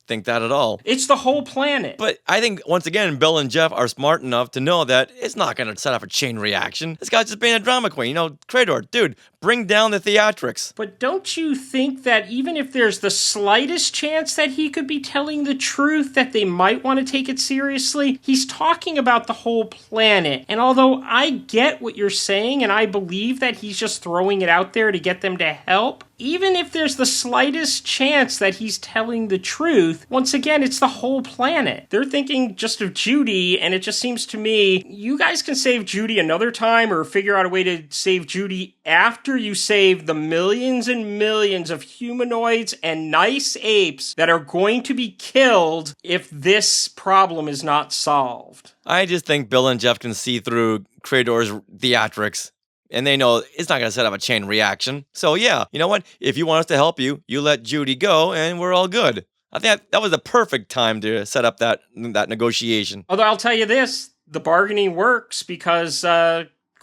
think that at all. It's the whole planet. But I think, once again, Bill and Jeff are smart enough to know that it's not going to set off a chain reaction. This guy's just being a drama queen. Krador, dude, bring down the theatrics. But don't you think that even if there's the slightest chance that he could be telling the truth, that they might want to take it seriously? He's talking about the whole planet. And although I get what you're saying, and I believe that he's just throwing it out there to get them to help, even if there's the slightest chance that he's telling the truth, once again, it's the whole planet. They're thinking just of Judy, and it just seems to me, you guys can save Judy another time or figure out a way to save Judy after you save the millions and millions of humanoids and nice apes that are going to be killed if this problem is not solved. I just think Bill and Jeff can see through Krador's theatrics. And they know it's not going to set up a chain reaction. So yeah, you know what? If you want us to help you, you let Judy go and we're all good. I think that was the perfect time to set up that negotiation. Although I'll tell you this, the bargaining works because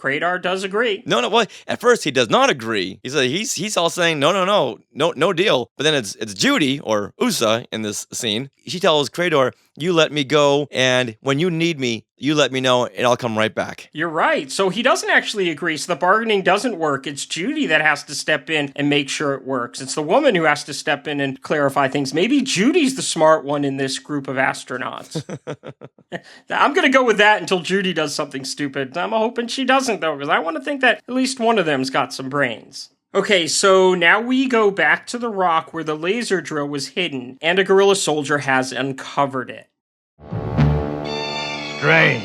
Krador does agree. No, well, at first he does not agree. He's all saying, no deal. But then it's Judy, or Usa, in this scene. She tells Krador, you let me go, and when you need me, you let me know, and I'll come right back. You're right. So he doesn't actually agree. So the bargaining doesn't work. It's Judy that has to step in and make sure it works. It's the woman who has to step in and clarify things. Maybe Judy's the smart one in this group of astronauts. I'm going to go with that until Judy does something stupid. I'm hoping she doesn't, though, because I want to think that at least one of them's got some brains. Okay, so now we go back to the rock where the laser drill was hidden, and a guerrilla soldier has uncovered it. Strange.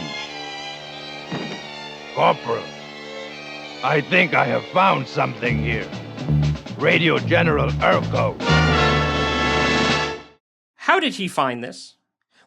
Corporal, I think I have found something here. Radio General Urko. How did he find this?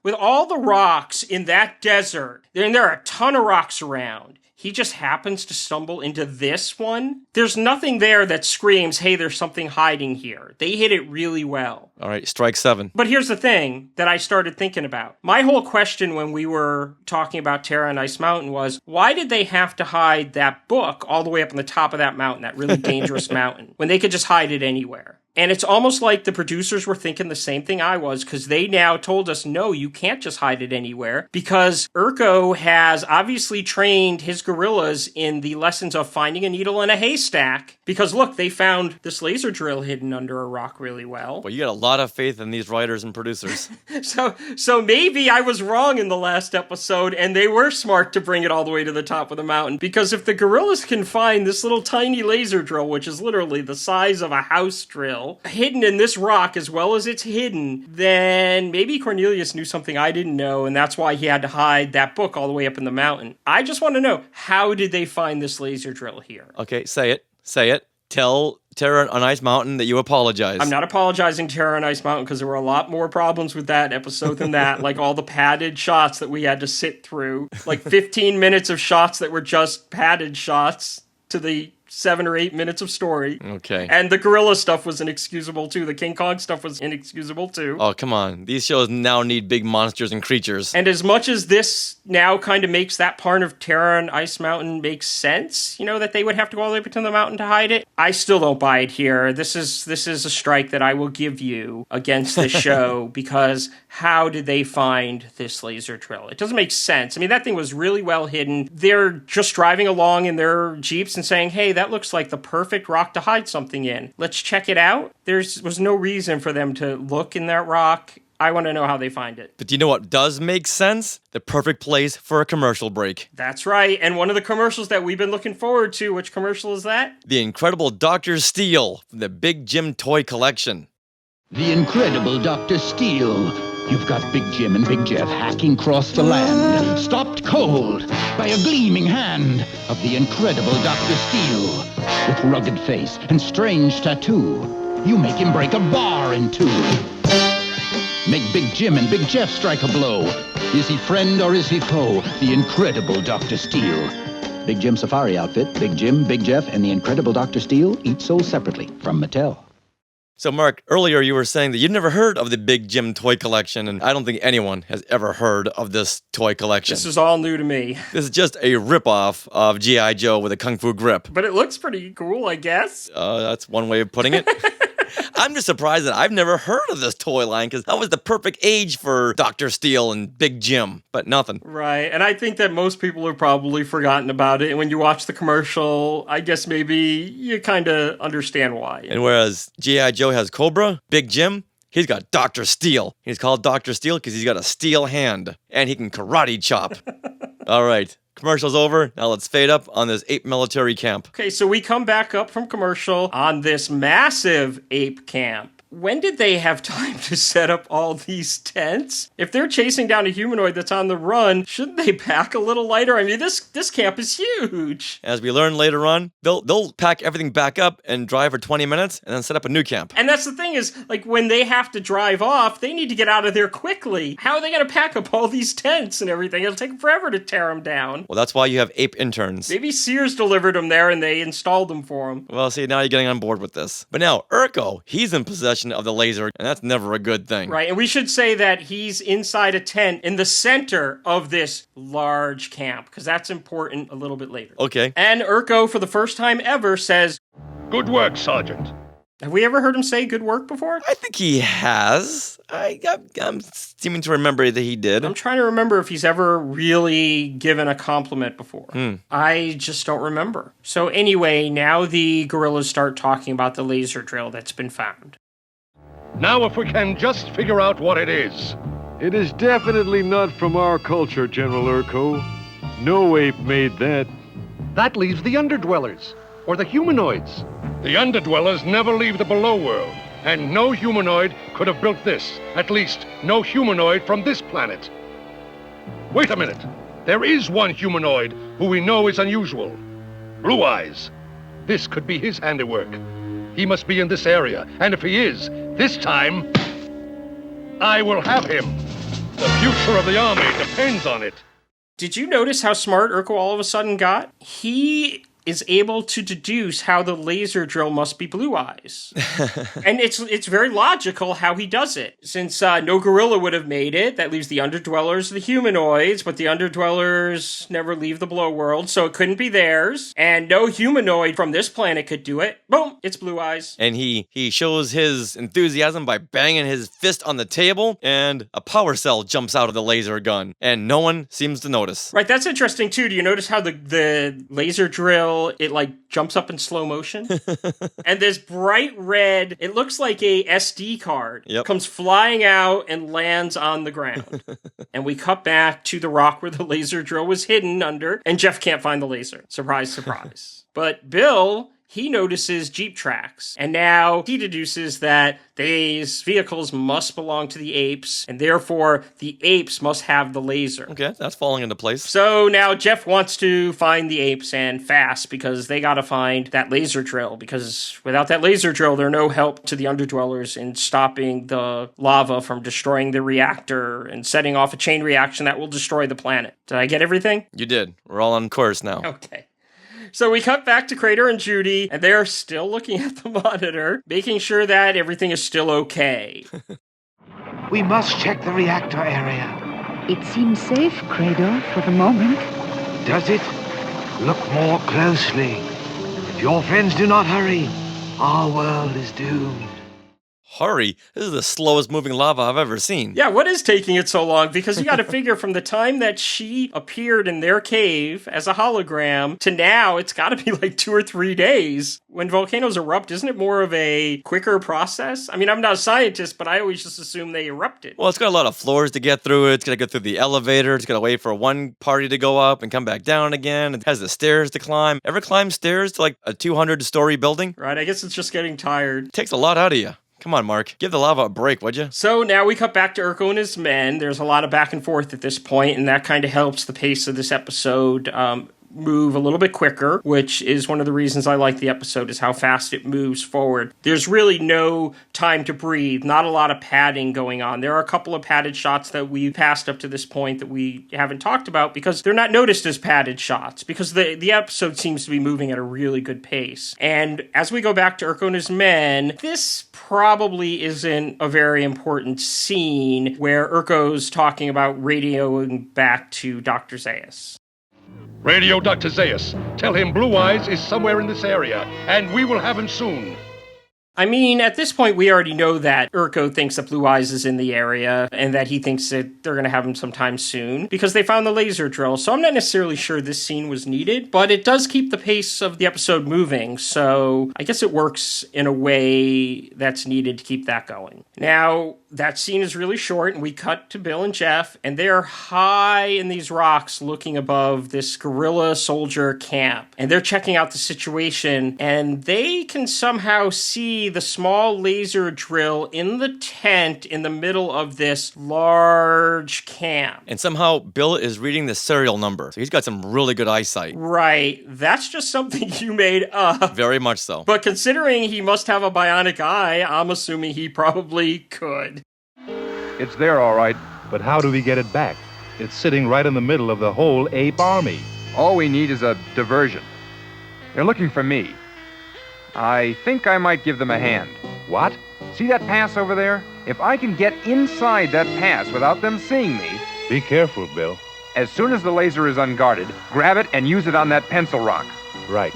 With all the rocks in that desert, and there are a ton of rocks around, he just happens to stumble into this one? There's nothing there that screams, hey, there's something hiding here. They hit it really well. All right, strike 7. But here's the thing that I started thinking about. My whole question when we were talking about Terra and Ice Mountain was, why did they have to hide that book all the way up on the top of that mountain, that really dangerous mountain, when they could just hide it anywhere? And it's almost like the producers were thinking the same thing I was, because they now told us, no, you can't just hide it anywhere, because Urko has obviously trained his guerrillas in the lessons of finding a needle in a haystack, because look, they found this laser drill hidden under a rock really well. Well, you got a lot of faith in these writers and producers. So maybe I was wrong in the last episode, and they were smart to bring it all the way to the top of the mountain, because if the guerrillas can find this little tiny laser drill, which is literally the size of a house drill, hidden in this rock as well as it's hidden, then maybe Cornelius knew something I didn't know, and that's why he had to hide that book all the way up in the mountain. I just want to know, how did they find this laser drill here? Okay, say it. Tell Terra on Ice Mountain that you apologize. I'm not apologizing to Terra on Ice Mountain, because there were a lot more problems with that episode than that. Like all the padded shots that we had to sit through. Like 15 minutes of shots that were just padded shots to the 7 or 8 minutes of story. Okay. And the gorilla stuff was inexcusable too. The King Kong stuff was inexcusable too. Oh, come on. These shows now need big monsters and creatures. And as much as this now kind of makes that part of Terra and Ice Mountain make sense, you know, that they would have to go all the way up to the mountain to hide it, I still don't buy it here. This is a strike that I will give you against the show, because how did they find this laser drill? It doesn't make sense. I mean, that thing was really well hidden. They're just driving along in their Jeeps and saying, hey, that looks like the perfect rock to hide something in. Let's check it out. There was no reason for them to look in that rock. I want to know how they find it. But do you know what does make sense? The perfect place for a commercial break. That's right. And one of the commercials that we've been looking forward to, which commercial is that? The Incredible Dr. Steel from the Big Jim toy collection. The Incredible Dr. Steel. You've got Big Jim and Big Jeff hacking across the land, stopped cold by a gleaming hand of the Incredible Dr. Steel. With rugged face and strange tattoo, you make him break a bar in two. Make Big Jim and Big Jeff strike a blow. Is he friend or is he foe? The Incredible Dr. Steel. Big Jim Safari Outfit, Big Jim, Big Jeff, and the Incredible Dr. Steel, each sold separately from Mattel. So, Mark, earlier you were saying that you've never heard of the Big Jim toy collection, and I don't think anyone has ever heard of this toy collection. This is all new to me. This is just a ripoff of G.I. Joe with a kung fu grip. But it looks pretty cool, I guess. That's one way of putting it. I'm just surprised that I've never heard of this toy line, because that was the perfect age for Dr. Steel and Big Jim, but nothing. Right, and I think that most people have probably forgotten about it, and when you watch the commercial, I guess maybe you kind of understand why. And whereas G.I. Joe has Cobra, Big Jim, he's got Dr. Steel. He's called Dr. Steel because he's got a steel hand, and he can karate chop. All right. Commercial's over. Now let's fade up on this ape military camp. Okay, so we come back up from commercial on this massive ape camp. When did they have time to set up all these tents? If they're chasing down a humanoid that's on the run, shouldn't they pack a little lighter? I mean, this camp is huge. As we learn later on, they'll pack everything back up and drive for 20 minutes and then set up a new camp. And that's the thing is, like, when they have to drive off, they need to get out of there quickly. How are they going to pack up all these tents and everything? It'll take them forever to tear them down. Well, that's why you have ape interns. Maybe Sears delivered them there and they installed them for them. Well, see, now you're getting on board with this. But now, Urko, he's in possession possession of the laser, and that's never a good thing. Right, and we should say that he's inside a tent in the center of this large camp, because that's important a little bit later. Okay. And Urko, for the first time ever, says, "Good work, Sergeant." Have we ever heard him say good work before? I think he has. I'm seeming to remember that he did. I'm trying to remember if he's ever really given a compliment before. I just don't remember. So anyway, now the gorillas start talking about the laser drill that's been found. Now if we can just figure out what it is. It is definitely not from our culture, General Urko. No ape made that. That leaves the Underdwellers, or the humanoids. The Underdwellers never leave the below world, and no humanoid could have built this. At least, no humanoid from this planet. Wait a minute. There is one humanoid who we know is unusual. Blue Eyes. This could be his handiwork. He must be in this area, and if he is, this time, I will have him. The future of the army depends on it. Did you notice how smart Urko all of a sudden got? He is able to deduce how the laser drill must be Blue Eyes. And it's very logical how he does it. Since no gorilla would have made it, that leaves the Underdwellers, the humanoids, but the Underdwellers never leave the below world, so it couldn't be theirs. And no humanoid from this planet could do it. Boom, it's Blue Eyes. And he shows his enthusiasm by banging his fist on the table, and a power cell jumps out of the laser gun, and no one seems to notice. Right, that's interesting too. Do you notice how the laser drill, it like jumps up in slow motion? And this bright red, it looks like a SD card, comes flying out and lands on the ground. And we cut back to the rock where the laser drill was hidden under, and Jeff can't find the laser. Surprise, surprise. But Bill, he notices Jeep tracks, and now he deduces that these vehicles must belong to the apes, and therefore the apes must have the laser. Okay, that's falling into place. So now Jeff wants to find the apes, and fast, because they gotta find that laser drill, because without that laser drill, they're no help to the Underdwellers in stopping the lava from destroying the reactor and setting off a chain reaction that will destroy the planet. Did I get everything? You did. We're all on course now. Okay. So we cut back to Krador and Judy, and they're still looking at the monitor, making sure that everything is still okay. We must check the reactor area. It seems safe, Krador, for the moment. Does it? Look more closely. If your friends do not hurry, our world is doomed. Hurry. This is the slowest moving lava I've ever seen. Yeah, what is taking it so long? Because you got to figure from the time that she appeared in their cave as a hologram to now, it's got to be like 2 or 3 days. When volcanoes erupt, isn't it more of a quicker process? I mean, I'm not a scientist, but I always just assume they erupted. Well, it's got a lot of floors to get through. It's got to go through the elevator. It's got to wait for one party to go up and come back down again. It has the stairs to climb. Ever climb stairs to like a 200-story building? Right, I guess it's just getting tired. It takes a lot out of you. Come on, Mark. Give the lava a break, would you? So now we cut back to Urko and his men. There's a lot of back and forth at this point, and that kind of helps the pace of this episode move a little bit quicker, which is one of the reasons I like the episode, is how fast it moves forward. There's really no time to breathe, not a lot of padding going on. There are a couple of padded shots that we passed up to this point that we haven't talked about because they're not noticed as padded shots, because the episode seems to be moving at a really good pace. And as we go back to Urko and his men, this probably isn't a very important scene where Urko's talking about radioing back to Dr. Zauis. Radio Dr. Zauis. Tell him Blue Eyes is somewhere in this area, and we will have him soon. I mean, at this point, we already know that Urko thinks that Blue Eyes is in the area and that he thinks that they're going to have him sometime soon because they found the laser drill. So I'm not necessarily sure this scene was needed, but it does keep the pace of the episode moving. So I guess it works in a way that's needed to keep that going. Now, that scene is really short, and we cut to Bill and Jeff, and they're high in these rocks looking above this guerrilla soldier camp. And they're checking out the situation, and they can somehow see the small laser drill in the tent in the middle of this large camp. And somehow Bill is reading the serial number, so he's got some really good eyesight. Right. That's just something you made up. Very much so. But considering he must have a bionic eye, I'm assuming he probably could. It's there, all right, but how do we get it back? It's sitting right in the middle of the whole ape army. All we need is a diversion. They're looking for me. I think I might give them a hand. What? See that pass over there? If I can get inside that pass without them seeing me... Be careful, Bill. As soon as the laser is unguarded, grab it and use it on that pencil rock. Right.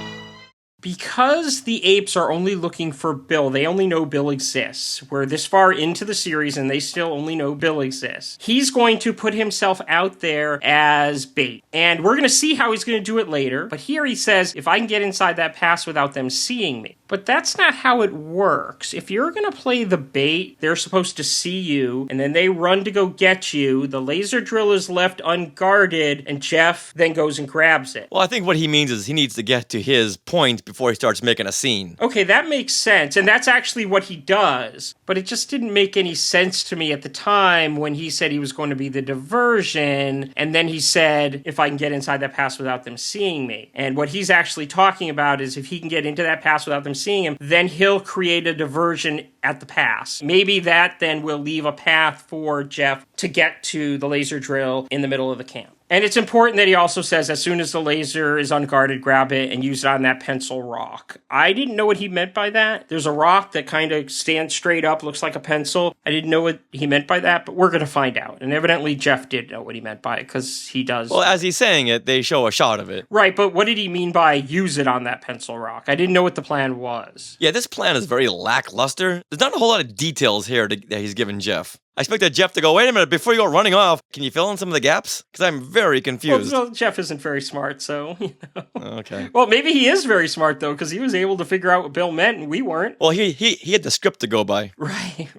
Because the apes are only looking for Bill, they only know Bill exists. We're this far into the series and they still only know Bill exists. He's going to put himself out there as bait. And we're going to see how he's going to do it later. But here he says, if I can get inside that pass without them seeing me. But that's not how it works. If you're going to play the bait, they're supposed to see you, and then they run to go get you. The laser drill is left unguarded, and Jeff then goes and grabs it. Well, I think what he means is he needs to get to his point before he starts making a scene. Okay, that makes sense, and that's actually what he does. But it just didn't make any sense to me at the time when he said he was going to be the diversion, and then he said, if I can get inside that pass without them seeing me. And what he's actually talking about is if he can get into that pass without them seeing him, then he'll create a diversion at the pass. Maybe that then will leave a path for Jeff to get to the laser drill in the middle of the camp. And it's important that he also says, as soon as the laser is unguarded, grab it and use it on that pencil rock. I didn't know what he meant by that. There's a rock that kind of stands straight up, looks like a pencil. I didn't know what he meant by that, but we're going to find out. And evidently Jeff did know what he meant by it, because he does. Well, as he's saying it, they show a shot of it. Right, but what did he mean by use it on that pencil rock? I didn't know what the plan was. Yeah, this plan is very lackluster. There's not a whole lot of details here that he's given Jeff. I expected Jeff to go, wait a minute, before you go running off, can you fill in some of the gaps? Because I'm very confused. Well, Jeff isn't very smart, so, you know. Okay. Well, maybe he is very smart, though, because he was able to figure out what Bill meant, and we weren't. Well, he had the script to go by. Right.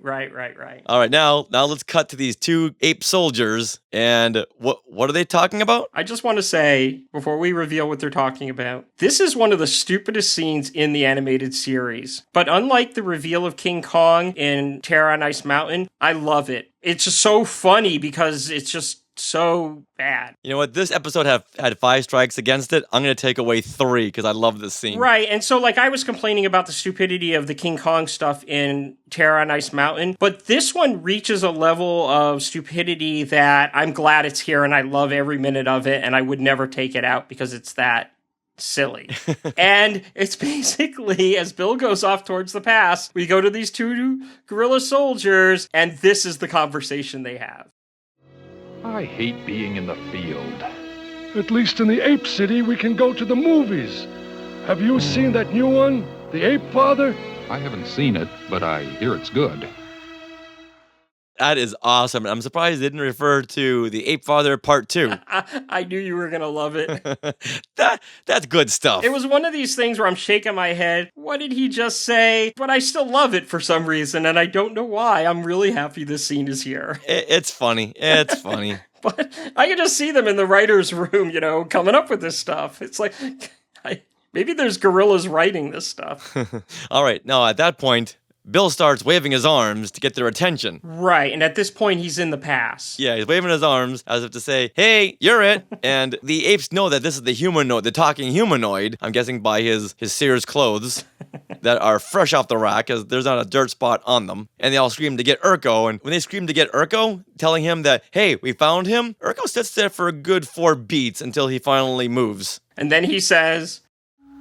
All right, now let's cut to these two ape soldiers, and what are they talking about? I just want to say, before we reveal what they're talking about, this is one of the stupidest scenes in the animated series. But unlike the reveal of King Kong in Terror on Ice Mountain, I love it. It's just so funny because it's just so bad. You know what? This episode had 5 strikes against it. I'm going to take away 3 because I love this scene. Right, and so like I was complaining about the stupidity of the King Kong stuff in Terror on Ice Mountain, but this one reaches a level of stupidity that I'm glad it's here and I love every minute of it and I would never take it out because it's that silly. And it's basically, as Bill goes off towards the pass, we go to these two gorilla soldiers, and this is the conversation they have. I hate being in the field. At least in the Ape City, we can go to the movies. Have you seen that new one, The Ape Father? I haven't seen it, but I hear it's good. That is awesome. I'm surprised they didn't refer to The Ape Father Part 2. I knew you were going to love it. That's good stuff. It was one of these things where I'm shaking my head. What did he just say? But I still love it for some reason, and I don't know why. I'm really happy this scene is here. It's funny. It's funny. But I can just see them in the writer's room, you know, coming up with this stuff. It's like, maybe there's gorillas writing this stuff. All right. Now, at that point, Bill starts waving his arms to get their attention. Right, and at this point, he's in the pass. Yeah, he's waving his arms as if to say, hey, you're it. And the apes know that this is the humanoid, the talking humanoid, I'm guessing by his Sears clothes that are fresh off the rack, as there's not a dirt spot on them. And they all scream to get Urko. And when they scream to get Urko, telling him that, hey, we found him, Urko sits there for a good 4 beats until he finally moves. And then he says,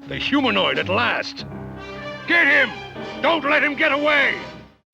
The humanoid at last. Get him! Don't let him get away!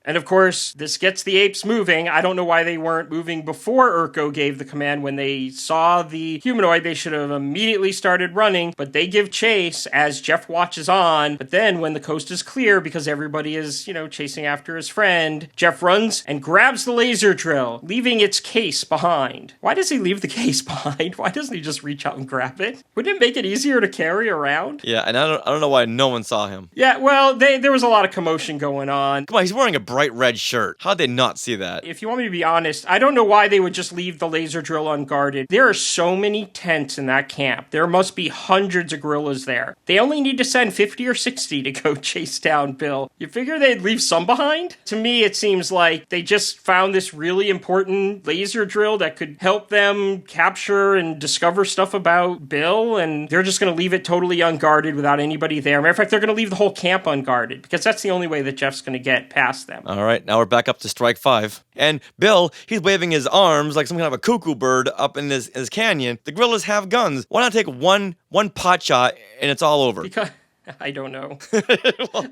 And of course, this gets the apes moving. I don't know why they weren't moving before Urko gave the command. When they saw the humanoid, they should have immediately started running, but they give chase as Jeff watches on. But then when the coast is clear, because everybody is, you know, chasing after his friend, Jeff runs and grabs the laser drill, leaving its case behind. Why does he leave the case behind? Why doesn't he just reach out and grab it? Wouldn't it make it easier to carry around? Yeah, and I don't know why no one saw him. Yeah, well, there was a lot of commotion going on. Come on, he's wearing a bright red shirt. How'd they not see that? If you want me to be honest, I don't know why they would just leave the laser drill unguarded. There are so many tents in that camp. There must be hundreds of gorillas there. They only need to send 50 or 60 to go chase down Bill. You figure they'd leave some behind? To me, it seems like they just found this really important laser drill that could help them capture and discover stuff about Bill, and they're just going to leave it totally unguarded without anybody there. Matter of fact, they're going to leave the whole camp unguarded, because that's the only way that Jeff's going to get past them. All right, now we're back up to strike 5. And Bill, he's waving his arms like some kind of a cuckoo bird up in his canyon. The gorillas have guns. Why not take one pot shot and it's all over? Because I don't know.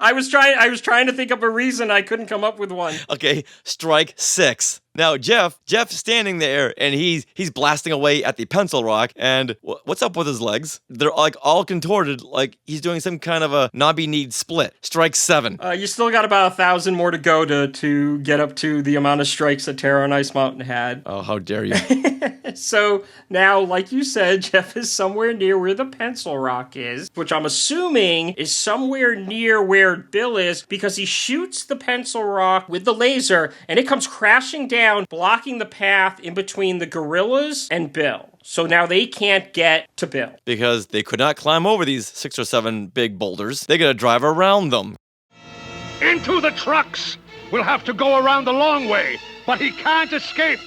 I was trying to think of a reason. I couldn't come up with one. Okay, strike 6. Now, Jeff's standing there, and he's blasting away at the pencil rock, and what's up with his legs? They're like all contorted, like he's doing some kind of a knobby-kneed split. Strike 7. You still got about 1,000 more to go to get up to the amount of strikes that Terror on Ice Mountain had. Oh, how dare you. So now, like you said, Jeff is somewhere near where the pencil rock is, which I'm assuming is somewhere near where Bill is, because he shoots the pencil rock with the laser, and it comes crashing down, blocking the path in between the gorillas and Bill. So now they can't get to Bill. Because they could not climb over these 6 or 7 big boulders. They gotta drive around them. Into the trucks! We'll have to go around the long way, but he can't escape!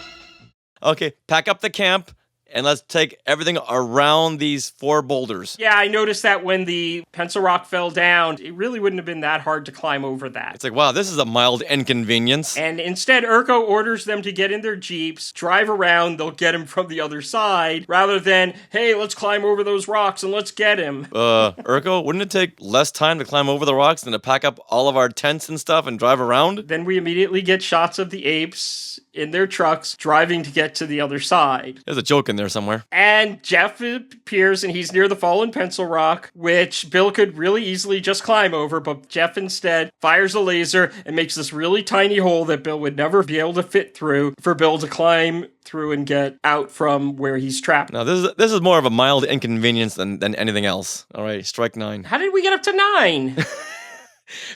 Okay, pack up the camp, and let's take everything around these 4 boulders. Yeah, I noticed that when the pencil rock fell down, it really wouldn't have been that hard to climb over that. It's like, wow, this is a mild inconvenience. And instead, Urko orders them to get in their jeeps, drive around, they'll get him from the other side, rather than, hey, let's climb over those rocks and let's get him. Urko, wouldn't it take less time to climb over the rocks than to pack up all of our tents and stuff and drive around? Then we immediately get shots of the apes in their trucks driving to get to the other side. There's a joke in there somewhere. And Jeff appears, and he's near the fallen pencil rock, which Bill could really easily just climb over, but Jeff instead fires a laser and makes this really tiny hole that Bill would never be able to fit through for Bill to climb through and get out from where he's trapped. Now, this is more of a mild inconvenience than anything else. All right, strike 9. How did we get up to 9?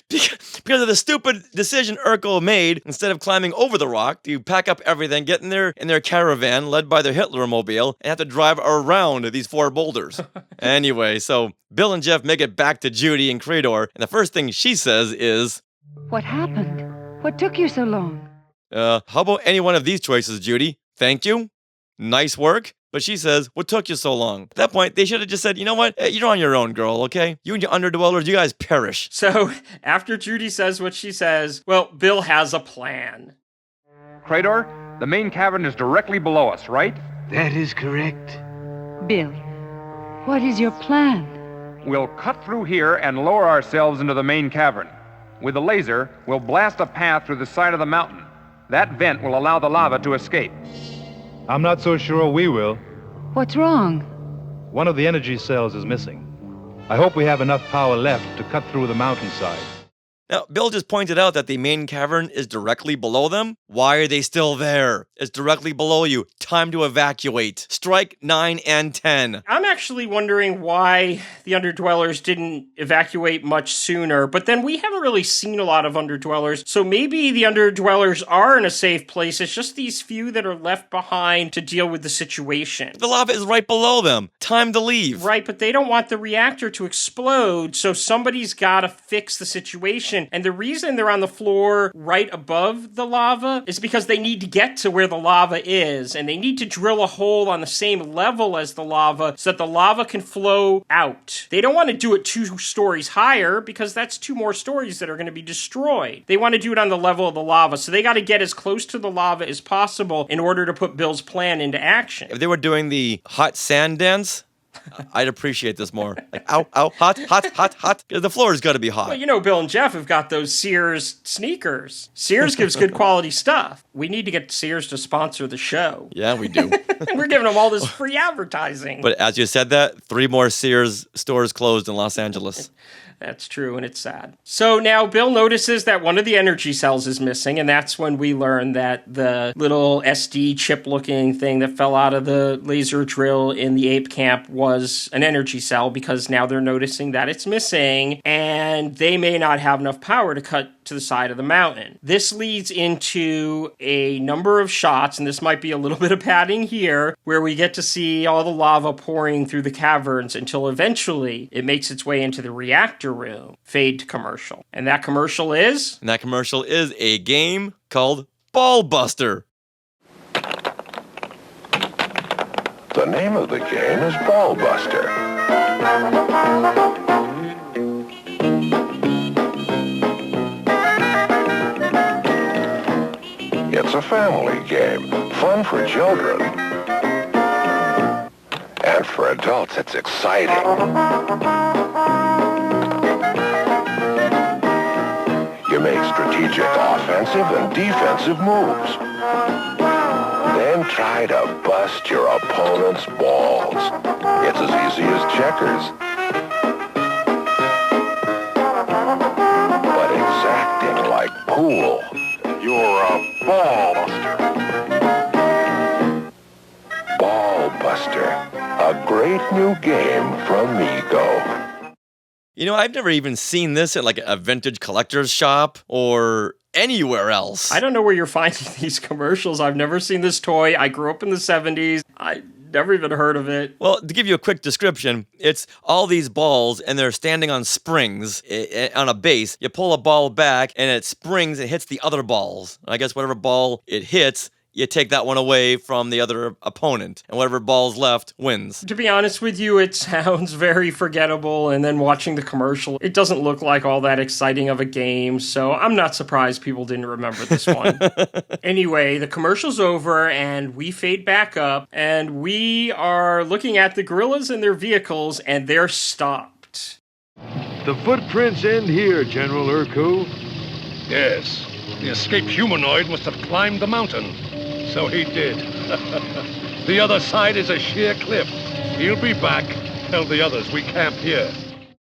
Because of the stupid decision Urko made, instead of climbing over the rock, to pack up everything, get in their caravan led by their Hitler-mobile, and have to drive around these 4 boulders. Anyway, so Bill and Jeff make it back to Judy and Krador, and the first thing she says is, What happened? What took you so long? How about any one of these choices, Judy? Thank you. Nice work. But she says, what took you so long? At that point, they should have just said, you know what? Hey, you're on your own, girl, okay? You and your underdwellers, you guys perish. So, after Judy says what she says, well, Bill has a plan. Krador, the main cavern is directly below us, right? That is correct. Bill, what is your plan? We'll cut through here and lower ourselves into the main cavern. With the laser, we'll blast a path through the side of the mountain. That vent will allow the lava to escape. I'm not so sure we will. What's wrong? One of the energy cells is missing. I hope we have enough power left to cut through the mountainside. Now, Bill just pointed out that the main cavern is directly below them. Why are they still there? It's directly below you. Time to evacuate. Strike 9 and 10. I'm actually wondering why the Underdwellers didn't evacuate much sooner, but then we haven't really seen a lot of Underdwellers, so maybe the Underdwellers are in a safe place. It's just these few that are left behind to deal with the situation. The lava is right below them. Time to leave. Right, but they don't want the reactor to explode, so somebody's gotta fix the situation. And the reason they're on the floor right above the lava is because they need to get to where the lava is, and they need to drill a hole on the same level as the lava so that the lava can flow out. They don't want to do it 2 stories higher because that's 2 more stories that are going to be destroyed. They want to do it on the level of the lava, so they got to get as close to the lava as possible in order to put Bill's plan into action. If they were doing the hot sand dance, I'd appreciate this more. Like, ow, ow, hot, hot, hot, hot. The floor's got to be hot. Well, you know, Bill and Jeff have got those Sears sneakers. Sears gives good quality stuff. We need to get Sears to sponsor the show. Yeah, we do. We're giving them all this free advertising. But as you said that, 3 more Sears stores closed in Los Angeles. That's true, and it's sad. So now Bill notices that one of the energy cells is missing, and that's when we learn that the little SD chip-looking thing that fell out of the laser drill in the ape camp was an energy cell, because now they're noticing that it's missing, and they may not have enough power to cut to the side of the mountain. This leads into a number of shots, and this might be a little bit of padding here, where we get to see all the lava pouring through the caverns until eventually it makes its way into the reactor room. Fade to commercial. And that commercial is? And that commercial is a game called Ball Buster. The name of the game is Ball Buster. It's a family game, fun for children. And for adults, it's exciting. you make strategic offensive and defensive moves. Then try to bust your opponent's balls. It's as easy as checkers. But exacting like pool. You're a ball buster. Ball Buster, a great new game from Mego. You know, I've never even seen this at like a vintage collector's shop or anywhere else. I don't know where you're finding these commercials. I've never seen this toy. I grew up in the 70s. I never even heard of it. Well, to give you a quick description, it's all these balls and they're standing on springs on a base. You pull a ball back and it springs and hits the other balls. And I guess whatever ball it hits, you take that one away from the other opponent, and whatever ball's left wins. To be honest with you, it sounds very forgettable, and then watching the commercial, it doesn't look like all that exciting of a game, so I'm not surprised people didn't remember this one. Anyway, the commercial's over, and we fade back up, and we are looking at the gorillas and their vehicles, and they're stopped. The footprints end here, General Urko. Yes, the escaped humanoid must have climbed the mountain. So he did. The other side is a sheer cliff. He'll be back. Tell the others we camp here.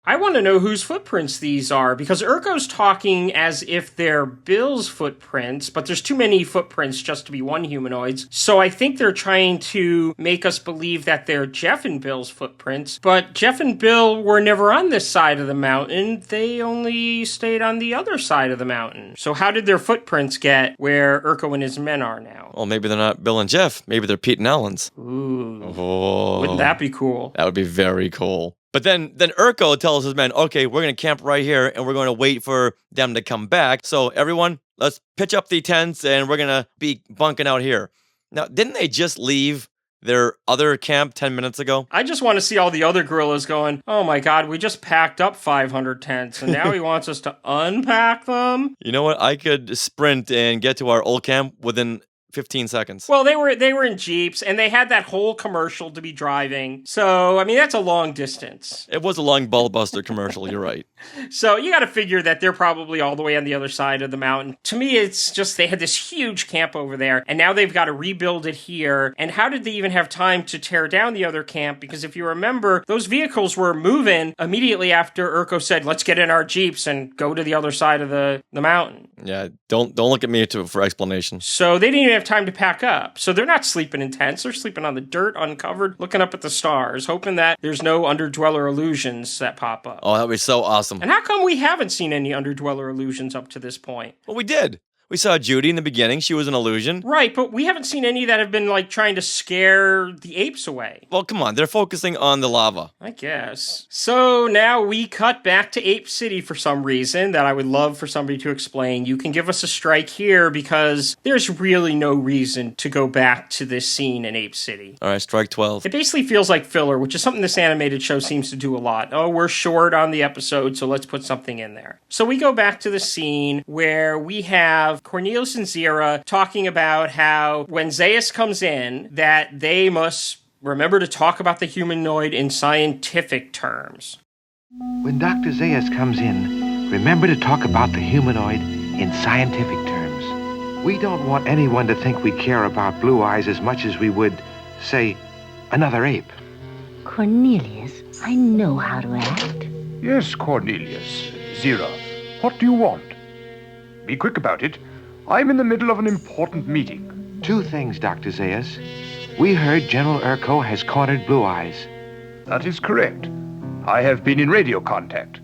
I want to know whose footprints these are, because Urko's talking as if they're Bill's footprints, but there's too many footprints just to be one humanoid's. So I think they're trying to make us believe that they're Jeff and Bill's footprints, but Jeff and Bill were never on this side of the mountain. They only stayed on the other side of the mountain. So how did their footprints get where Urko and his men are now? Well, maybe they're not Bill and Jeff. Maybe they're Pete and Alan's. Ooh. Oh. Wouldn't that be cool? That would be very cool. But then Urko tells his men, okay, we're going to camp right here and we're going to wait for them to come back. So everyone, let's pitch up the tents and we're going to be bunking out here. Now, didn't they just leave their other camp 10 minutes ago? I just want to see all the other gorillas going, oh my God, we just packed up 500 tents and now he wants us to unpack them? You know what? I could sprint and get to our old camp within 15 seconds. Well, they were in Jeeps, and they had that whole commercial to be driving. So, I mean, that's a long distance. It was a long Ballbuster commercial, you're right. So, you got to figure that they're probably all the way on the other side of the mountain. To me, it's just they had this huge camp over there, and now they've got to rebuild it here. And how did they even have time to tear down the other camp? Because if you remember, those vehicles were moving immediately after Urko said, let's get in our Jeeps and go to the other side of the mountain. Yeah, don't look at me for explanation. So, they didn't even have time to pack up. So they're not sleeping in tents. They're sleeping on the dirt, uncovered, looking up at the stars, hoping that there's no Underdweller illusions that pop up. Oh, that would be so awesome. And how come we haven't seen any Underdweller illusions up to this point? Well, we did. We saw Judy in the beginning. She was an illusion. Right, but we haven't seen any that have been, like, trying to scare the apes away. Well, come on. They're focusing on the lava. I guess. So now we cut back to Ape City for some reason that I would love for somebody to explain. You can give us a strike here because there's really no reason to go back to this scene in Ape City. All right, strike 12. It basically feels like filler, which is something this animated show seems to do a lot. Oh, we're short on the episode, so let's put something in there. So we go back to the scene where we have Cornelius and Zira talking about how when Zauis comes in, that they must remember to talk about the humanoid in scientific terms. When Dr. Zauis comes in, remember to talk about the humanoid in scientific terms. We don't want anyone to think we care about Blue Eyes as much as we would, say, another ape. Cornelius, I know how to act. Yes, Cornelius. Zira, what do you want? Be quick about it. I'm in the middle of an important meeting. Two things, Dr. Zauis. We heard General Urko has cornered Blue Eyes. That is correct. I have been in radio contact.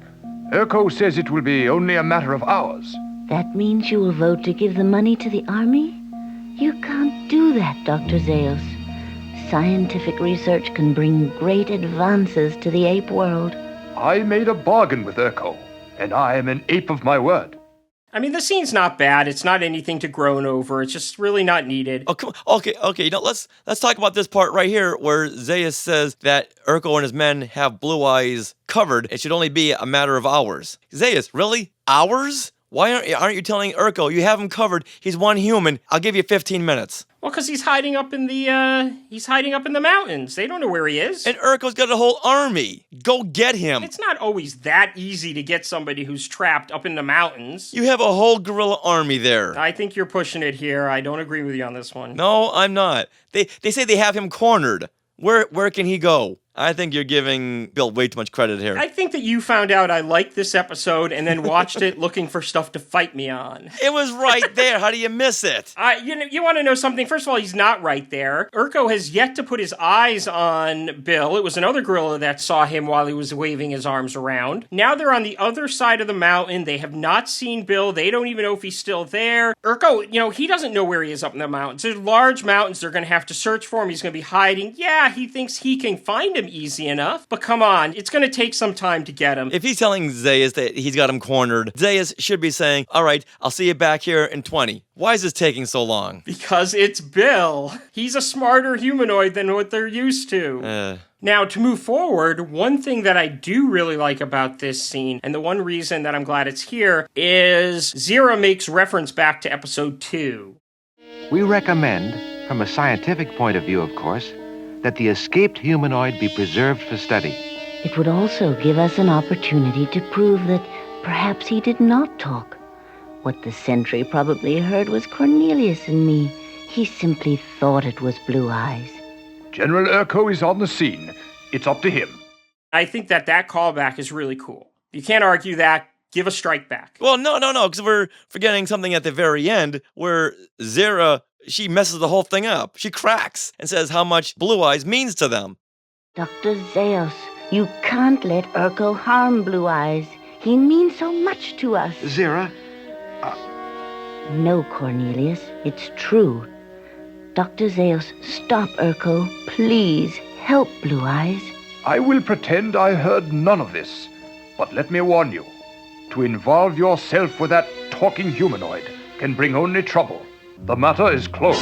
Urko says it will be only a matter of hours. That means you will vote to give the money to the army? You can't do that, Dr. Zauis. Scientific research can bring great advances to the ape world. I made a bargain with Urko, and I am an ape of my word. I mean, the scene's not bad. It's not anything to groan over. It's just really not needed. Oh, come on. Okay. You know, let's talk about this part right here where Zauis says that Urko and his men have Blue Eyes covered. It should only be a matter of hours. Zauis, really? Hours? Why aren't you telling Urko? You have him covered. He's one human. I'll give you 15 minutes. Well, because he's hiding up in the mountains. They don't know where he is. And Urko's got a whole army. Go get him. It's not always that easy to get somebody who's trapped up in the mountains. You have a whole gorilla army there. I think you're pushing it here. I don't agree with you on this one. No, I'm not. They say they have him cornered. Where can he go? I think you're giving Bill way too much credit here. I think that you found out I liked this episode and then watched it looking for stuff to fight me on. It was right there. How do you miss it? You want to know something? First of all, he's not right there. Urko has yet to put his eyes on Bill. It was another gorilla that saw him while he was waving his arms around. Now they're on the other side of the mountain. They have not seen Bill. They don't even know if he's still there. Urko, he doesn't know where he is up in the mountains. There's large mountains. They're going to have to search for him. He's going to be hiding. Yeah, he thinks he can find him easy enough, but come on, it's going to take some time to get him. If he's telling Zauis that he's got him cornered, Zauis should be saying, all right, I'll see you back here in 20. Why is this taking so long? Because it's Bill. He's a smarter humanoid than what they're used to. Now, to move forward, one thing that I do really like about this scene, and the one reason that I'm glad it's here, is Zira makes reference back to episode 2. We recommend, from a scientific point of view, of course, that the escaped humanoid be preserved for study. It would also give us an opportunity to prove that perhaps he did not talk. What the sentry probably heard was Cornelius and me. He simply thought it was Blue Eyes. General Urko is on the scene. It's up to him. I think that callback is really cool. You can't argue that. Give a strike back. Well, no, because we're forgetting something at the very end where Zira, she messes the whole thing up. She cracks and says how much Blue Eyes means to them. Dr. Zauis, you can't let Urko harm Blue Eyes. He means so much to us. Zira? No, Cornelius, it's true. Dr. Zauis, stop Urko. Please, help Blue Eyes. I will pretend I heard none of this. But let me warn you, to involve yourself with that talking humanoid can bring only trouble. The matter is closed.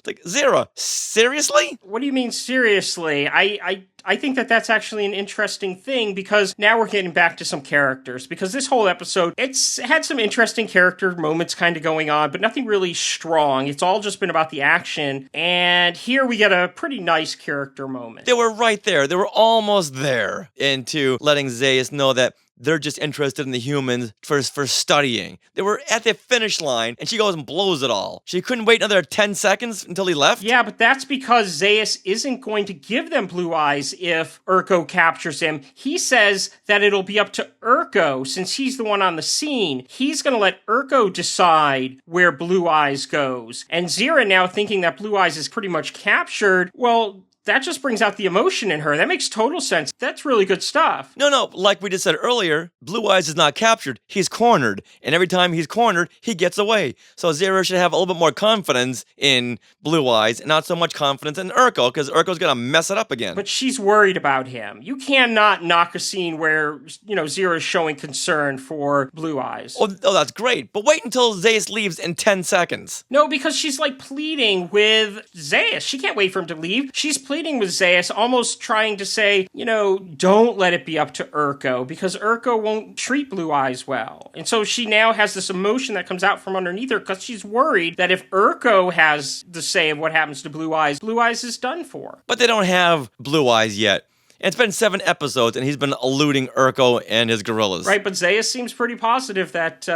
Like, Zira, seriously? What do you mean, seriously? I think that that's actually an interesting thing because now we're getting back to some characters. Because this whole episode, it's had some interesting character moments kind of going on, but nothing really strong. It's all just been about the action. And here we get a pretty nice character moment. They were right there. They were almost there into letting Zauis know that they're just interested in the humans for studying. They were at the finish line, and she goes and blows it all. She couldn't wait another 10 seconds until he left? Yeah, but that's because Zauis isn't going to give them Blue Eyes if Urko captures him. He says that it'll be up to Urko, since he's the one on the scene. He's going to let Urko decide where Blue Eyes goes. And Zira now thinking that Blue Eyes is pretty much captured, well, that just brings out the emotion in her. That makes total sense. That's really good stuff. No, like we just said earlier, Blue Eyes is not captured. He's cornered. And every time he's cornered, he gets away. So Zira should have a little bit more confidence in Blue Eyes and not so much confidence in Urko, because Urko's going to mess it up again. But she's worried about him. You cannot knock a scene where, Zira's showing concern for Blue Eyes. Oh, that's great. But wait until Zauis leaves in 10 seconds. No, because she's pleading with Zauis. She can't wait for him to leave. She's pleading with Zauis, almost trying to say, don't let it be up to Urko, because Urko won't treat Blue Eyes well. And so she now has this emotion that comes out from underneath her because she's worried that if Urko has the say of what happens to Blue Eyes is done for. But they don't have Blue Eyes yet. It's been 7 episodes, and he's been eluding Urko and his gorillas. Right, but Zauis seems pretty positive that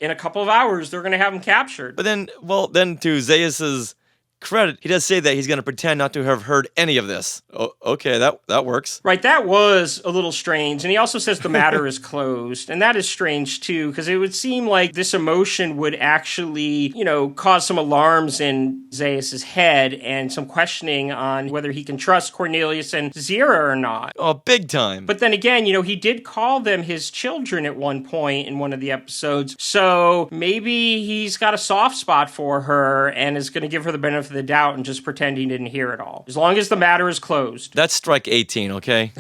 in a couple of hours they're going to have him captured. But then to Zauis's credit, he does say that he's going to pretend not to have heard any of this. Oh, okay, that works. Right, that was a little strange. And he also says the matter is closed. And that is strange, too, because it would seem like this emotion would actually, cause some alarms in Zauis' head and some questioning on whether he can trust Cornelius and Zira or not. Oh, big time. But then again, he did call them his children at one point in one of the episodes. So maybe he's got a soft spot for her and is going to give her the benefit of the doubt and just pretend he didn't hear it all. As long as the matter is closed. That's strike 18, okay?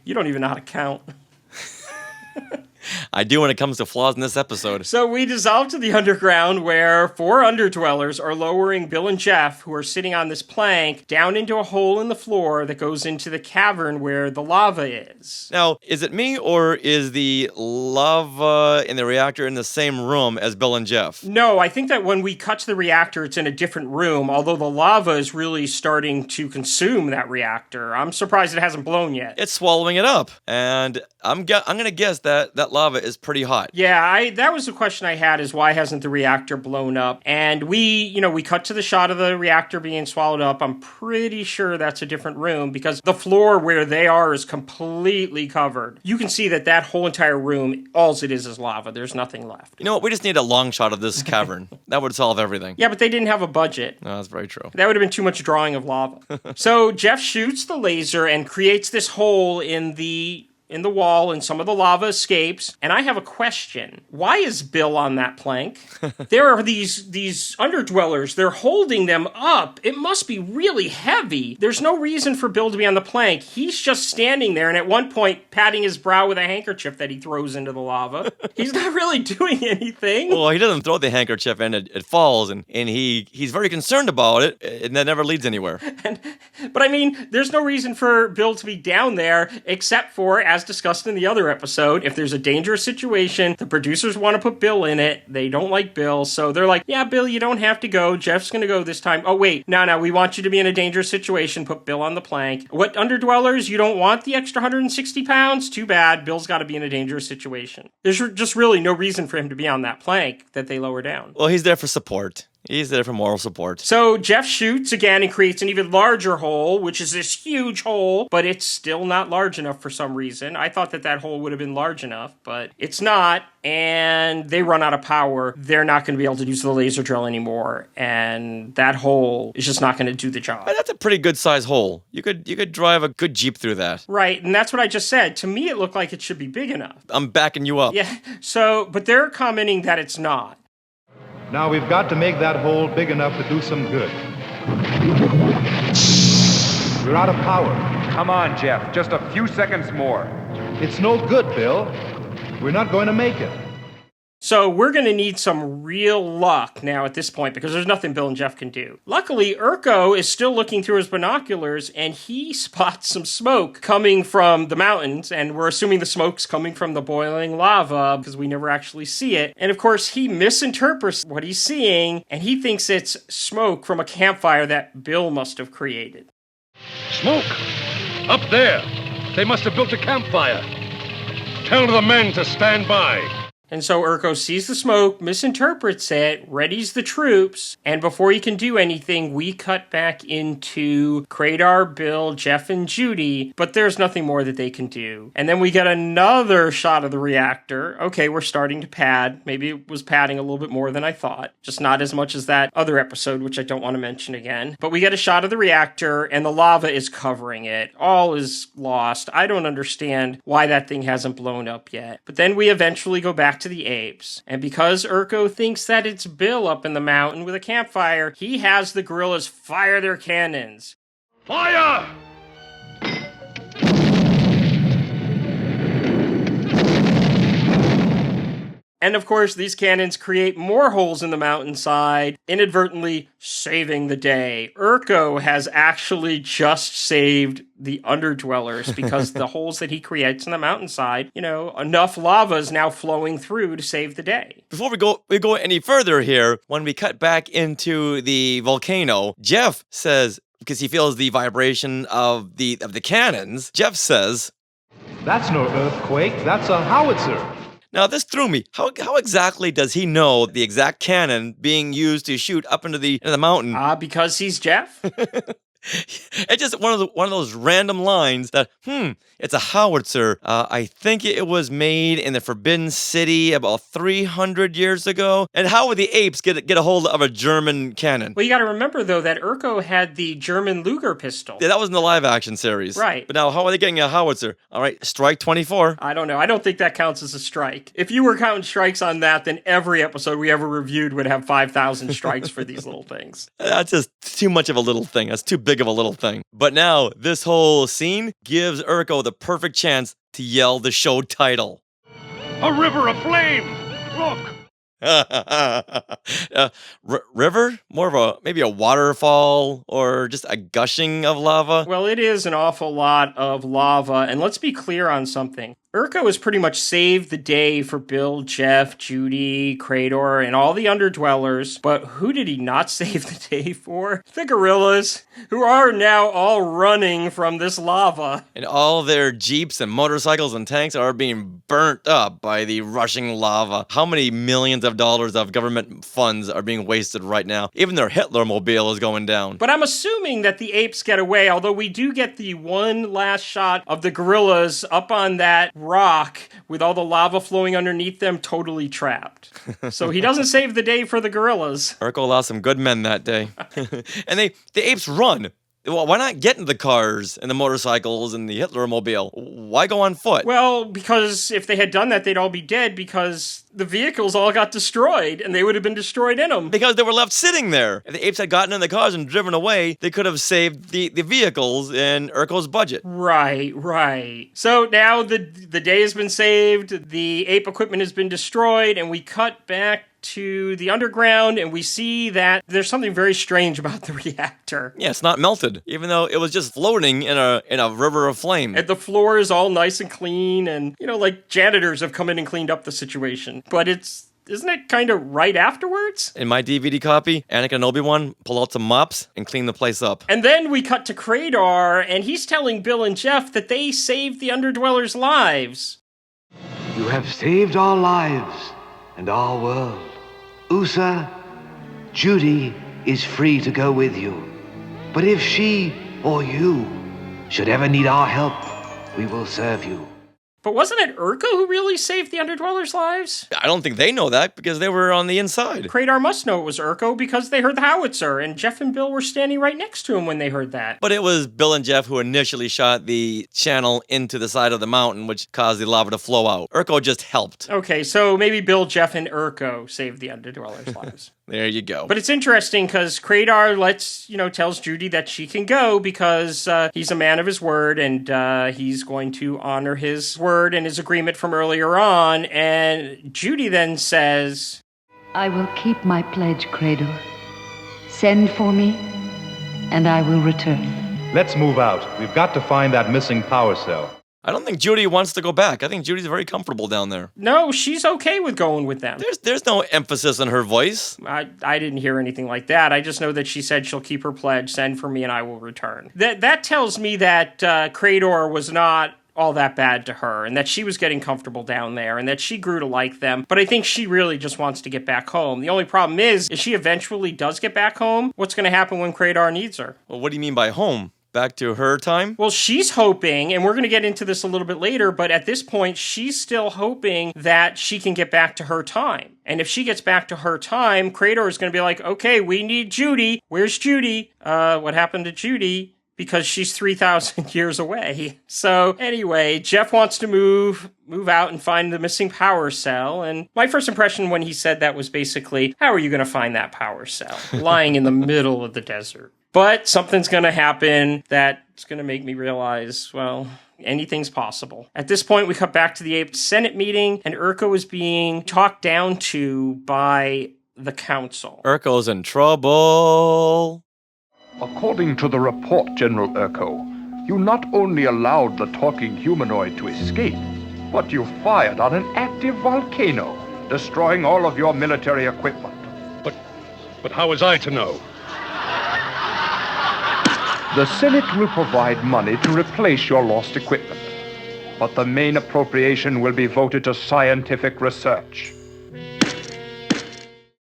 You don't even know how to count. I do when it comes to flaws in this episode. So we dissolve to the underground where 4 underdwellers are lowering Bill and Jeff, who are sitting on this plank, down into a hole in the floor that goes into the cavern where the lava is. Now, is it me or is the lava in the reactor in the same room as Bill and Jeff? No, I think that when we cut to the reactor, it's in a different room, although the lava is really starting to consume that reactor. I'm surprised it hasn't blown yet. It's swallowing it up, and I'm going to guess that lava is pretty hot. Yeah, that was the question I had, is why hasn't the reactor blown up? And we cut to the shot of the reactor being swallowed up. I'm pretty sure that's a different room because the floor where they are is completely covered. You can see that whole entire room, all it is lava. There's nothing left. You know what? We just need a long shot of this cavern. That would solve everything. Yeah, but they didn't have a budget. No, that's very true. That would have been too much drawing of lava. So Jeff shoots the laser and creates this hole in the wall, and some of the lava escapes. And I have a question. Why is Bill on that plank? There are these underdwellers. They're holding them up. It must be really heavy. There's no reason for Bill to be on the plank. He's just standing there and at one point patting his brow with a handkerchief that he throws into the lava. He's not really doing anything. Well, he doesn't throw the handkerchief and it falls, and he's very concerned about it, and that never leads anywhere. But I mean, there's no reason for Bill to be down there except for, as discussed in the other episode, if there's a dangerous situation, the producers want to put Bill in it. They don't like Bill, so they're like, yeah, Bill, you don't have to go. Jeff's going to go this time. Oh, wait, no, we want you to be in a dangerous situation. Put Bill on the plank. What, underdwellers? You don't want the extra 160 pounds? Too bad. Bill's got to be in a dangerous situation. There's just really no reason for him to be on that plank that they lower down. Well, he's there for support. He's there for moral support. So Jeff shoots again and creates an even larger hole, which is this huge hole, but it's still not large enough for some reason. I thought that hole would have been large enough, but it's not, and they run out of power. They're not going to be able to use the laser drill anymore, and that hole is just not going to do the job. That's a pretty good size hole. You could drive a good Jeep through that. Right, and that's what I just said. To me, it looked like it should be big enough. I'm backing you up. Yeah, but they're commenting that it's not. Now we've got to make that hole big enough to do some good. We're out of power. Come on, Jeff. Just a few seconds more. It's no good, Bill. We're not going to make it. So we're going to need some real luck now at this point because there's nothing Bill and Jeff can do. Luckily, Urko is still looking through his binoculars and he spots some smoke coming from the mountains, and we're assuming the smoke's coming from the boiling lava because we never actually see it. And of course, he misinterprets what he's seeing and he thinks it's smoke from a campfire that Bill must have created. Smoke! Up there! They must have built a campfire. Tell the men to stand by. And so Urko sees the smoke, misinterprets it, readies the troops, and before he can do anything, we cut back into Krador, Bill, Jeff, and Judy, but there's nothing more that they can do. And then we get another shot of the reactor. Okay, we're starting to pad. Maybe it was padding a little bit more than I thought. Just not as much as that other episode, which I don't want to mention again. But we get a shot of the reactor, and the lava is covering it. All is lost. I don't understand why that thing hasn't blown up yet. But then we eventually go back to the apes, and because Urko thinks that it's Bill up in the mountain with a campfire, he has the gorillas fire their cannons. Fire! And of course, these cannons create more holes in the mountainside, inadvertently saving the day. Urko has actually just saved the underdwellers because the holes that he creates in the mountainside, enough lava is now flowing through to save the day. Before we go any further here, when we cut back into the volcano, Jeff says, because he feels the vibration of the cannons, Jeff says, "That's no earthquake, that's a howitzer." Now, this threw me. How exactly does he know the exact cannon being used to shoot up into the mountain? Because he's Jeff? It's just one of those random lines that, it's a howitzer. I think it was made in the Forbidden City about 300 years ago. And how would the apes get a hold of a German cannon? Well, you got to remember, though, that Urko had the German Luger pistol. Yeah, that was in the live-action series. Right. But now, how are they getting a howitzer? All right, strike 24. I don't know. I don't think that counts as a strike. If you were counting strikes on that, then every episode we ever reviewed would have 5,000 strikes for these little things. That's just too much of a little thing. That's too big of a little thing. But now, this whole scene gives Urko the perfect chance to yell the show title. A river of flame! Look! River? More of maybe a waterfall or just a gushing of lava? Well, it is an awful lot of lava, and let's be clear on something. Urko has pretty much saved the day for Bill, Jeff, Judy, Krador, and all the Underdwellers, but who did he not save the day for? The gorillas, who are now all running from this lava. And all their jeeps and motorcycles and tanks are being burnt up by the rushing lava. How many millions of dollars of government funds are being wasted right now? Even their Hitler-mobile is going down. But I'm assuming that the apes get away, although we do get the one last shot of the gorillas up on that rock with all the lava flowing underneath them, totally trapped. So he doesn't save the day for the gorillas. Urko lost some good men that day. And the apes run. Well, why not get in the cars and the motorcycles and the Hitler-mobile? Why go on foot? Well, because if they had done that, they'd all be dead because the vehicles all got destroyed and they would have been destroyed in them. Because they were left sitting there. If the apes had gotten in the cars and driven away, they could have saved the vehicles in Urko's budget. Right. So now the day has been saved, the ape equipment has been destroyed, and we cut back to the underground, and we see that there's something very strange about the reactor. Yeah, it's not melted, even though it was just floating in a river of flame. And the floor is all nice and clean, and, like janitors have come in and cleaned up the situation. But isn't it kind of right afterwards? In my DVD copy, Anakin and Obi-Wan pull out some mops and clean the place up. And then we cut to Krador, and he's telling Bill and Jeff that they saved the Underdwellers' lives. You have saved our lives and our world. Usa, Judy is free to go with you. But if she or you should ever need our help, we will serve you. But wasn't it Urko who really saved the Underdwellers' lives? I don't think they know that because they were on the inside. Krador must know it was Urko because they heard the howitzer, and Jeff and Bill were standing right next to him when they heard that. But it was Bill and Jeff who initially shot the channel into the side of the mountain, which caused the lava to flow out. Urko just helped. Okay, so maybe Bill, Jeff, and Urko saved the Underdwellers' lives. There you go. But it's interesting because Krador tells Judy that she can go because he's a man of his word and he's going to honor his word and his agreement from earlier on. And Judy then says, I will keep my pledge, Krador. Send for me, and I will return. Let's move out. We've got to find that missing power cell. I don't think Judy wants to go back. I think Judy's very comfortable down there. No, she's okay with going with them. There's no emphasis in her voice. I didn't hear anything like that. I just know that she said she'll keep her pledge, send for me, and I will return. That tells me that Krador was not all that bad to her, and that she was getting comfortable down there, and that she grew to like them. But I think she really just wants to get back home. The only problem is, if she eventually does get back home, what's going to happen when Krador needs her? Well, what do you mean by home? Back to her time? Well, she's hoping, and we're going to get into this a little bit later, but at this point, she's still hoping that she can get back to her time. And if she gets back to her time, Krador is going to be like, okay, we need Judy. Where's Judy? What happened to Judy? Because she's 3,000 years away. So anyway, Jeff wants to move out and find the missing power cell. And my first impression when he said that was basically, how are you going to find that power cell? Lying in the middle of the desert. But something's going to happen that's going to make me realize, well, anything's possible. At this point, we cut back to the Ape Senate meeting, and Urko is being talked down to by the council. Urko's in trouble. According to the report, General Urko, you not only allowed the talking humanoid to escape, but you fired on an active volcano, destroying all of your military equipment. But how was I to know? The Senate will provide money to replace your lost equipment, but the main appropriation will be voted to scientific research.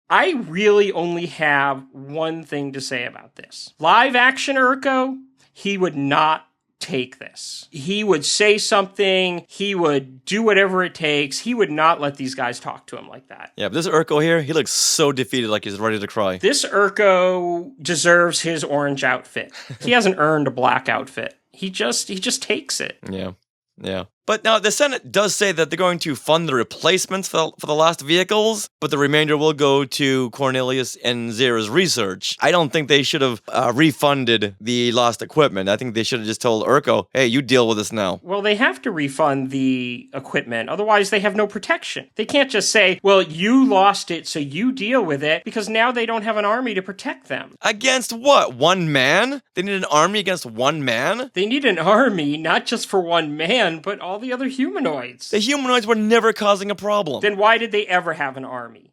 I really only have one thing to say about this. Live action Urko, he would not take this. He would say something, he would do whatever it takes, he would not let these guys talk to him like that. Yeah, but this Urko here, he looks so defeated, like he's ready to cry. This Urko deserves his orange outfit. He hasn't earned a black outfit. He just takes it. Yeah. But now the Senate does say that they're going to fund the replacements for the lost vehicles, but the remainder will go to Cornelius and Zira's research. I don't think they should have refunded the lost equipment. I think they should have just told Urko, hey, you deal with this now. Well, they have to refund the equipment. Otherwise, they have no protection. They can't just say, well, you lost it, so you deal with it, because now they don't have an army to protect them. Against what? One man? They need an army against one man? They need an army, not just for one man, but all the other humanoids. The humanoids were never causing a problem. Then why did they ever have an army?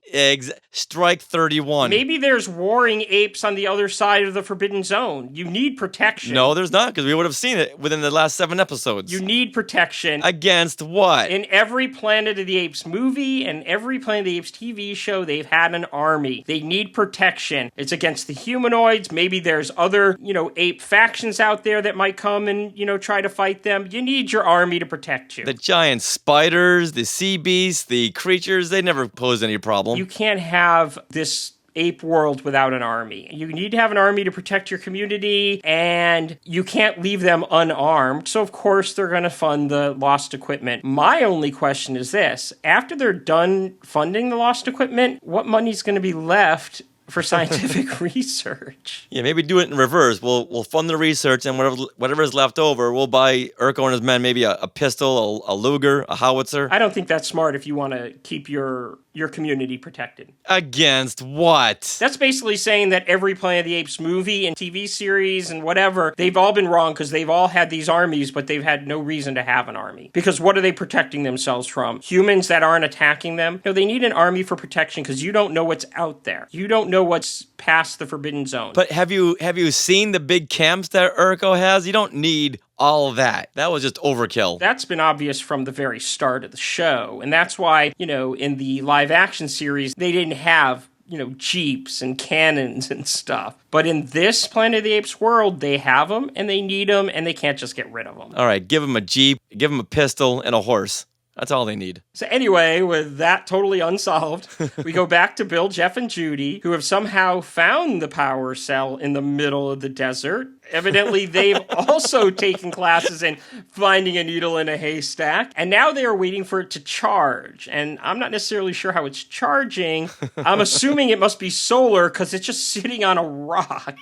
Strike 31. Maybe there's warring apes on the other side of the Forbidden Zone. You need protection. No, there's not, because we would have seen it within the last 7 episodes. You need protection. Against what? In every Planet of the Apes movie and every Planet of the Apes TV show, they've had an army. They need protection. It's against the humanoids. Maybe there's other, ape factions out there that might come and, try to fight them. You need your army to protect you. The giant spiders, the sea beasts, the creatures, they never pose any problem. You can't have this ape world without an army. You need to have an army to protect your community, and you can't leave them unarmed. So, of course, they're going to fund the lost equipment. My only question is this. After they're done funding the lost equipment, what money's going to be left for scientific research? Yeah, maybe do it in reverse. We'll fund the research, and whatever is left over, we'll buy Urko and his men maybe a pistol, a Luger, a howitzer. I don't think that's smart if you want to keep your community protected. Against what? That's basically saying that every Planet of the Apes movie and TV series and whatever, they've all been wrong because they've all had these armies, but they've had no reason to have an army. Because what are they protecting themselves from? Humans that aren't attacking them? No, they need an army for protection because you don't know what's out there. You don't know what's past the Forbidden Zone. But have you seen the big camps that Urko has? You don't need all of that. That was just overkill. That's been obvious from the very start of the show. And that's why, in the live action series, they didn't have, jeeps and cannons and stuff. But in this Planet of the Apes world, they have them and they need them and they can't just get rid of them. All right, give them a jeep, give them a pistol, and a horse. That's all they need. So anyway, with that totally unsolved, we go back to Bill, Jeff, and Judy, who have somehow found the power cell in the middle of the desert. Evidently, they've also taken classes in finding a needle in a haystack, and now they are waiting for it to charge. And I'm not necessarily sure how it's charging. I'm assuming it must be solar, because it's just sitting on a rock.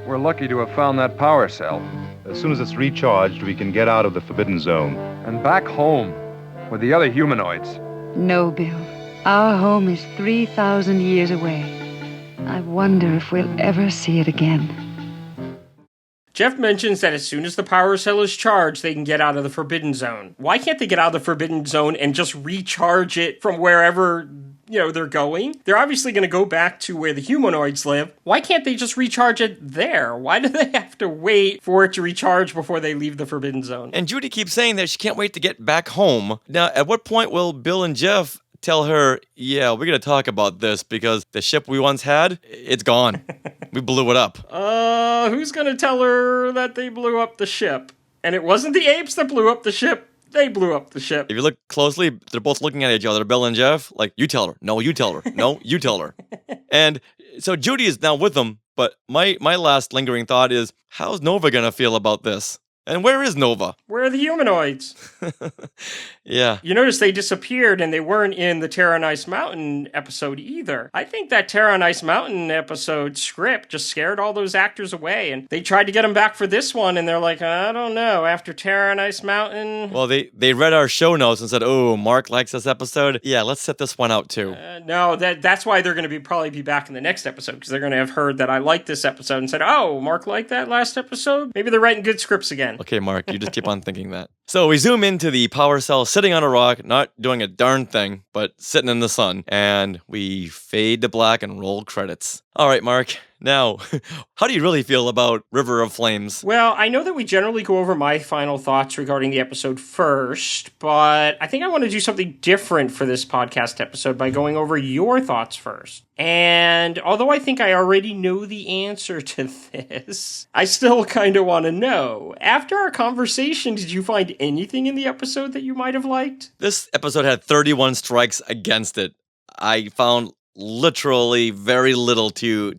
We're lucky to have found that power cell. As soon as it's recharged, we can get out of the Forbidden Zone. And back home, with the other humanoids. No, Bill. Our home is 3,000 years away. I wonder if we'll ever see it again. Jeff mentions that as soon as the power cell is charged, they can get out of the Forbidden Zone. Why can't they get out of the Forbidden Zone and just recharge it from wherever, they're going? They're obviously going to go back to where the humanoids live. Why can't they just recharge it there? Why do they have to wait for it to recharge before they leave the Forbidden Zone? And Judy keeps saying that she can't wait to get back home. Now, at what point will Bill and Jeff tell her, yeah, we're going to talk about this because the ship we once had, it's gone. We blew it up. Who's going to tell her that they blew up the ship? And it wasn't the apes that blew up the ship. They blew up the ship. If you look closely, they're both looking at each other, Bill and Jeff, like, you tell her. No, you tell her. No, you tell her. And so Judy is now with them, but my last lingering thought is, how's Nova going to feel about this? And where is Nova? Where are the humanoids? Yeah. You notice they disappeared and they weren't in the Terra on Ice Mountain episode either. I think that Terra on Ice Mountain episode script just scared all those actors away. And they tried to get them back for this one and they're like, I don't know, after Terra on Ice Mountain. Well, they read our show notes and said, oh, Mark likes this episode. Yeah, let's set this one out too. No, that's why they're going to probably be back in the next episode because they're going to have heard that I liked this episode and said, oh, Mark liked that last episode? Maybe they're writing good scripts again. Okay, Mark, you just keep on thinking that. So we zoom into the power cell sitting on a rock, not doing a darn thing, but sitting in the sun. And we fade to black and roll credits. All right, Mark. Now, how do you really feel about River of Flames? Well, I know that we generally go over my final thoughts regarding the episode first, but I think I want to do something different for this podcast episode by going over your thoughts first. And although I think I already know the answer to this, I still kind of want to know. After our conversation, did you find anything in the episode that you might have liked? This episode had 31 strikes against it. I found literally very little to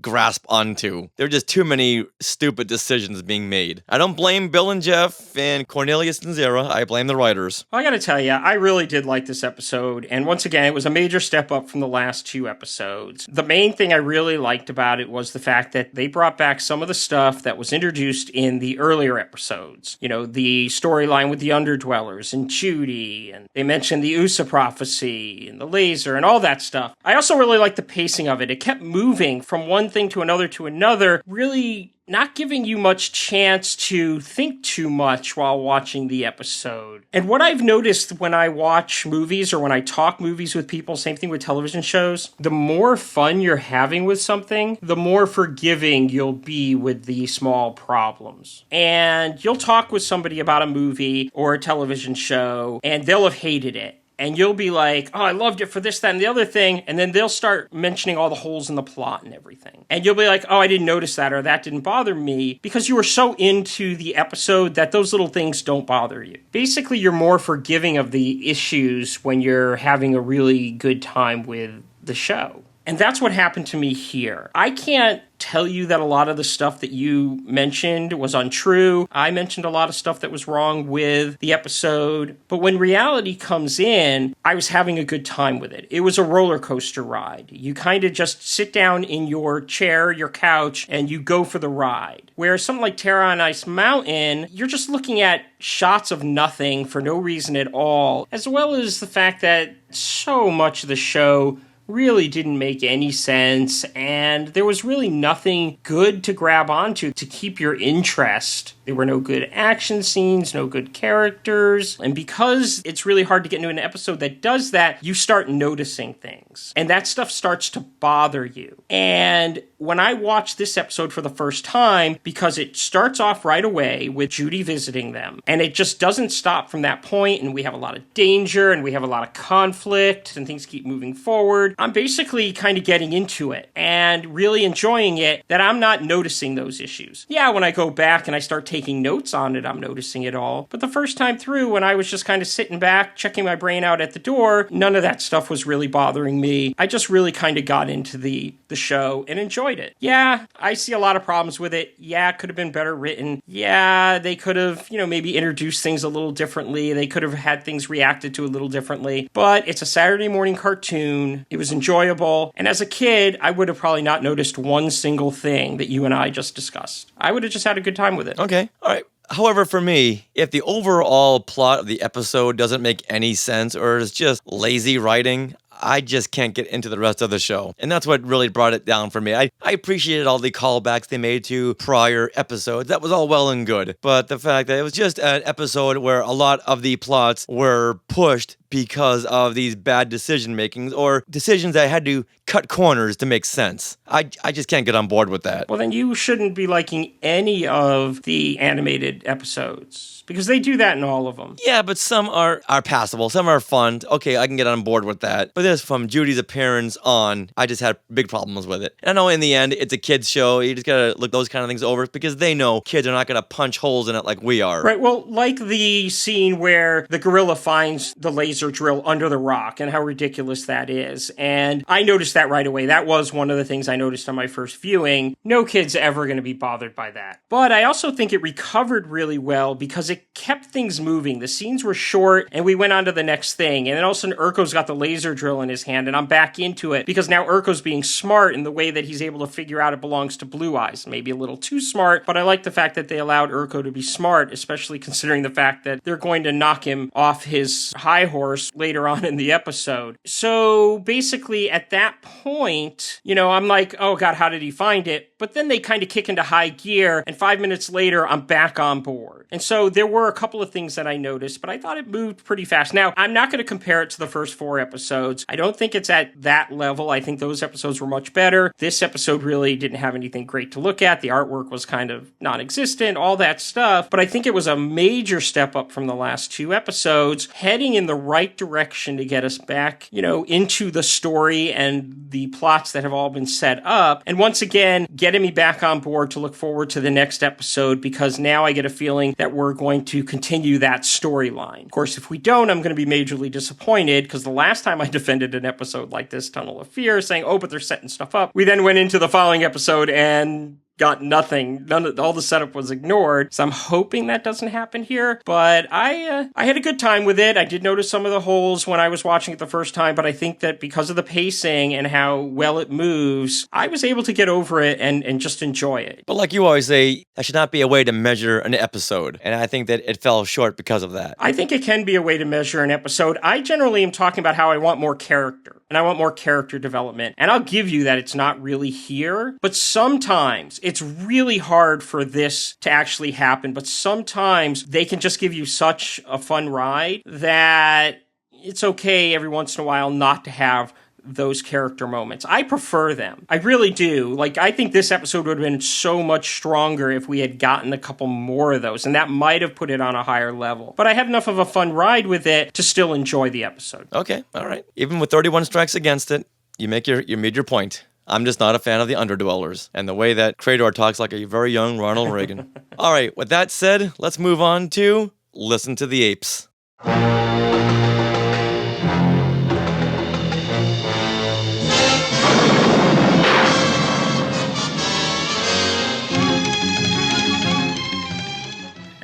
grasp onto. There are just too many stupid decisions being made. I don't blame Bill and Jeff and Cornelius and Zira. I blame the writers. Well, I gotta tell you, I really did like this episode, and once again, it was a major step up from the last 2 episodes. The main thing I really liked about it was the fact that they brought back some of the stuff that was introduced in the earlier episodes. You know, the storyline with the Underdwellers and Judy, and they mentioned the USA prophecy and the laser and all that stuff. I also really liked the pacing of it. It kept moving from one thing to another, really not giving you much chance to think too much while watching the episode. And what I've noticed when I watch movies or when I talk movies with people, same thing with television shows, the more fun you're having with something, the more forgiving you'll be with the small problems. And you'll talk with somebody about a movie or a television show, and they'll have hated it. And you'll be like, oh, I loved it for this, that, and the other thing. And then they'll start mentioning all the holes in the plot and everything. And you'll be like, oh, I didn't notice that, or that didn't bother me, because you were so into the episode that those little things don't bother you. Basically, you're more forgiving of the issues when you're having a really good time with the show. And that's what happened to me here. I can't tell you that a lot of the stuff that you mentioned was untrue. I mentioned a lot of stuff that was wrong with the episode. But when reality comes in, I was having a good time with it. It was a roller coaster ride. You kind of just sit down in your chair, your couch, and you go for the ride. Whereas something like Terror on Ice Mountain, you're just looking at shots of nothing for no reason at all, as well as the fact that so much of the show really didn't make any sense, and there was really nothing good to grab onto to keep your interest. There were no good action scenes, no good characters, and because it's really hard to get into an episode that does that, you start noticing things, and that stuff starts to bother you. And when I watched this episode for the first time, because it starts off right away with Judy visiting them, and it just doesn't stop from that point, and we have a lot of danger, and we have a lot of conflict, and things keep moving forward, I'm basically kind of getting into it and really enjoying it, that I'm not noticing those issues. Yeah, when I go back and I start taking notes on it, I'm noticing it all. But the first time through, when I was just kind of sitting back, checking my brain out at the door, none of that stuff was really bothering me. I just really kind of got into the show and enjoyed it. Yeah, I see a lot of problems with it. Yeah, it could have been better written. Yeah, they could have, maybe introduced things a little differently. They could have had things reacted to a little differently. But it's a Saturday morning cartoon. It was enjoyable. And as a kid, I would have probably not noticed one single thing that you and I just discussed. I would have just had a good time with it. Okay. All right. However, for me, if the overall plot of the episode doesn't make any sense or is just lazy writing, I just can't get into the rest of the show. And that's what really brought it down for me. I appreciated all the callbacks they made to prior episodes. That was all well and good. But the fact that it was just an episode where a lot of the plots were pushed because of these bad decision makings or decisions that had to cut corners to make sense. I just can't get on board with that. Well, then you shouldn't be liking any of the animated episodes, because they do that in all of them. Yeah, but some are passable. Some are fun. Okay, I can get on board with that. But this, from Judy's appearance on, I just had big problems with it. And I know in the end, it's a kid's show. You just gotta look those kind of things over because they know kids are not gonna punch holes in it like we are. Right, well, like the scene where the gorilla finds the laser drill under the rock and how ridiculous that is. And I noticed that right away. That was one of the things I noticed on my first viewing. No kid's ever going to be bothered by that. But I also think it recovered really well because it kept things moving. The scenes were short and we went on to the next thing. And then all of a sudden Urko's got the laser drill in his hand and I'm back into it because now Urko's being smart in the way that he's able to figure out it belongs to Blue Eyes. Maybe a little too smart, but I like the fact that they allowed Urko to be smart, especially considering the fact that they're going to knock him off his high horse later on in the episode. So basically at that point, I'm like, oh God, how did he find it? But then they kind of kick into high gear and 5 minutes later, I'm back on board. And so there were a couple of things that I noticed, but I thought it moved pretty fast. Now, I'm not going to compare it to the first 4 episodes. I don't think it's at that level. I think those episodes were much better. This episode really didn't have anything great to look at. The artwork was kind of non-existent, all that stuff. But I think it was a major step up from the last 2 episodes, heading in the right direction to get us back, into the story and the plots that have all been set up. And once again, getting getting me back on board to look forward to the next episode, because now I get a feeling that we're going to continue that storyline. Of course, if we don't, I'm going to be majorly disappointed, because the last time I defended an episode like this, Tunnel of Fear, saying, oh, but they're setting stuff up, we then went into the following episode and got nothing. All the setup was ignored. So I'm hoping that doesn't happen here. But I had a good time with it. I did notice some of the holes when I was watching it the first time, but I think that because of the pacing and how well it moves, I was able to get over it and just enjoy it. But like you always say, that should not be a way to measure an episode. And I think that it fell short because of that. I think it can be a way to measure an episode. I generally am talking about how I want more character. And I want more character development. And I'll give you that it's not really here. But sometimes it's really hard for this to actually happen. But sometimes they can just give you such a fun ride that it's okay every once in a while not to have those character moments. I prefer them. I really do. Like, I think this episode would have been so much stronger if we had gotten a couple more of those, and that might have put it on a higher level. But I had enough of a fun ride with it to still enjoy the episode. Okay, all right. Even with 31 strikes against it, you made your point. I'm just not a fan of the Underdwellers and the way that Krador talks like a very young Ronald Reagan. All right, with that said, let's move on to Listen to the Apes.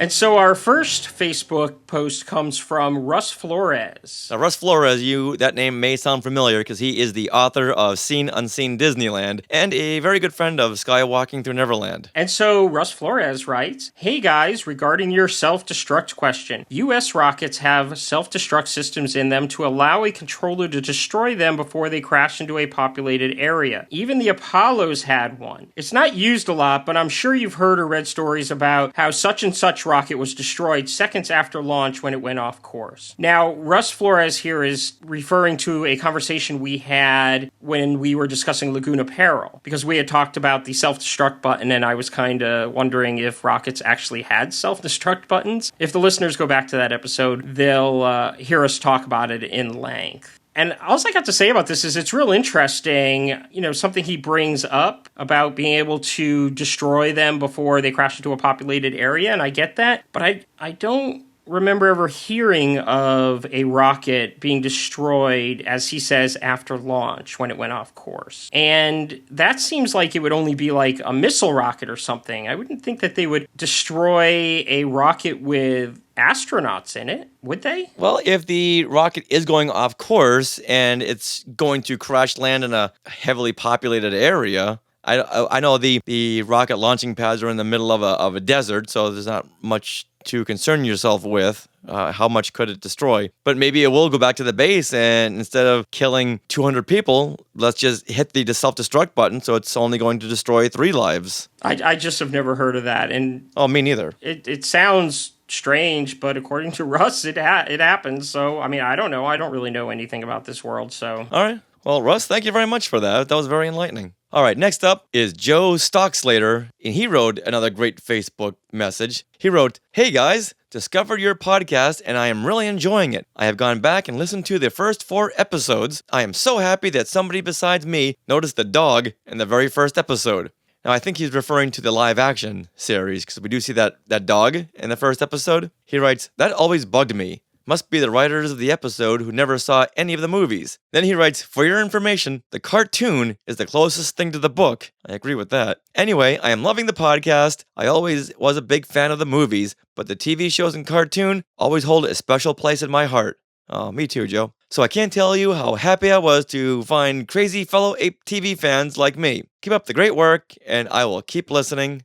And so our first Facebook post comes from Russ Flores. Now, Russ Flores, that name may sound familiar because he is the author of Seen Unseen Disneyland and a very good friend of Skywalking Through Neverland. And so Russ Flores writes, hey guys, regarding your self-destruct question, U.S. rockets have self-destruct systems in them to allow a controller to destroy them before they crash into a populated area. Even the Apollos had one. It's not used a lot, but I'm sure you've heard or read stories about how such and such rocket was destroyed seconds after launch when it went off course. Now, Russ Flores here is referring to a conversation we had when we were discussing Laguna Peril, because we had talked about the self-destruct button, and I was kind of wondering if rockets actually had self-destruct buttons. If the listeners go back to that episode, they'll hear us talk about it in length. And all I got to say about this is it's real interesting, something he brings up about being able to destroy them before they crash into a populated area, and I get that, but I don't remember ever hearing of a rocket being destroyed, as he says, after launch when it went off course. And that seems like it would only be like a missile rocket or something. I wouldn't think that they would destroy a rocket with astronauts in it, would they? Well, if the rocket is going off course and it's going to crash land in a heavily populated area, I know the rocket launching pads are in the middle of a desert, so there's not much to concern yourself with. How much could it destroy? But maybe it will go back to the base, and instead of killing 200 people, let's just hit the self-destruct button, so it's only going to destroy 3 lives. I just have never heard of that. And oh, me neither. It sounds strange, but according to Russ, it happens. So, I mean, I don't know. I don't really know anything about this world, so. All right. Well, Russ, thank you very much for that. That was very enlightening. All right, next up is Joe Stockslater, and he wrote another great Facebook message. He wrote, hey guys, discovered your podcast and I am really enjoying it. I have gone back and listened to the first 4 episodes. I am so happy that somebody besides me noticed the dog in the very first episode. Now, I think he's referring to the live-action series, because we do see that dog in the first episode. He writes, that always bugged me. Must be the writers of the episode who never saw any of the movies. Then he writes, for your information, the cartoon is the closest thing to the book. I agree with that. Anyway, I am loving the podcast. I always was a big fan of the movies, but the TV shows and cartoon always hold a special place in my heart. Oh, me too, Joe. So I can't tell you how happy I was to find crazy fellow Ape TV fans like me. Keep up the great work, and I will keep listening.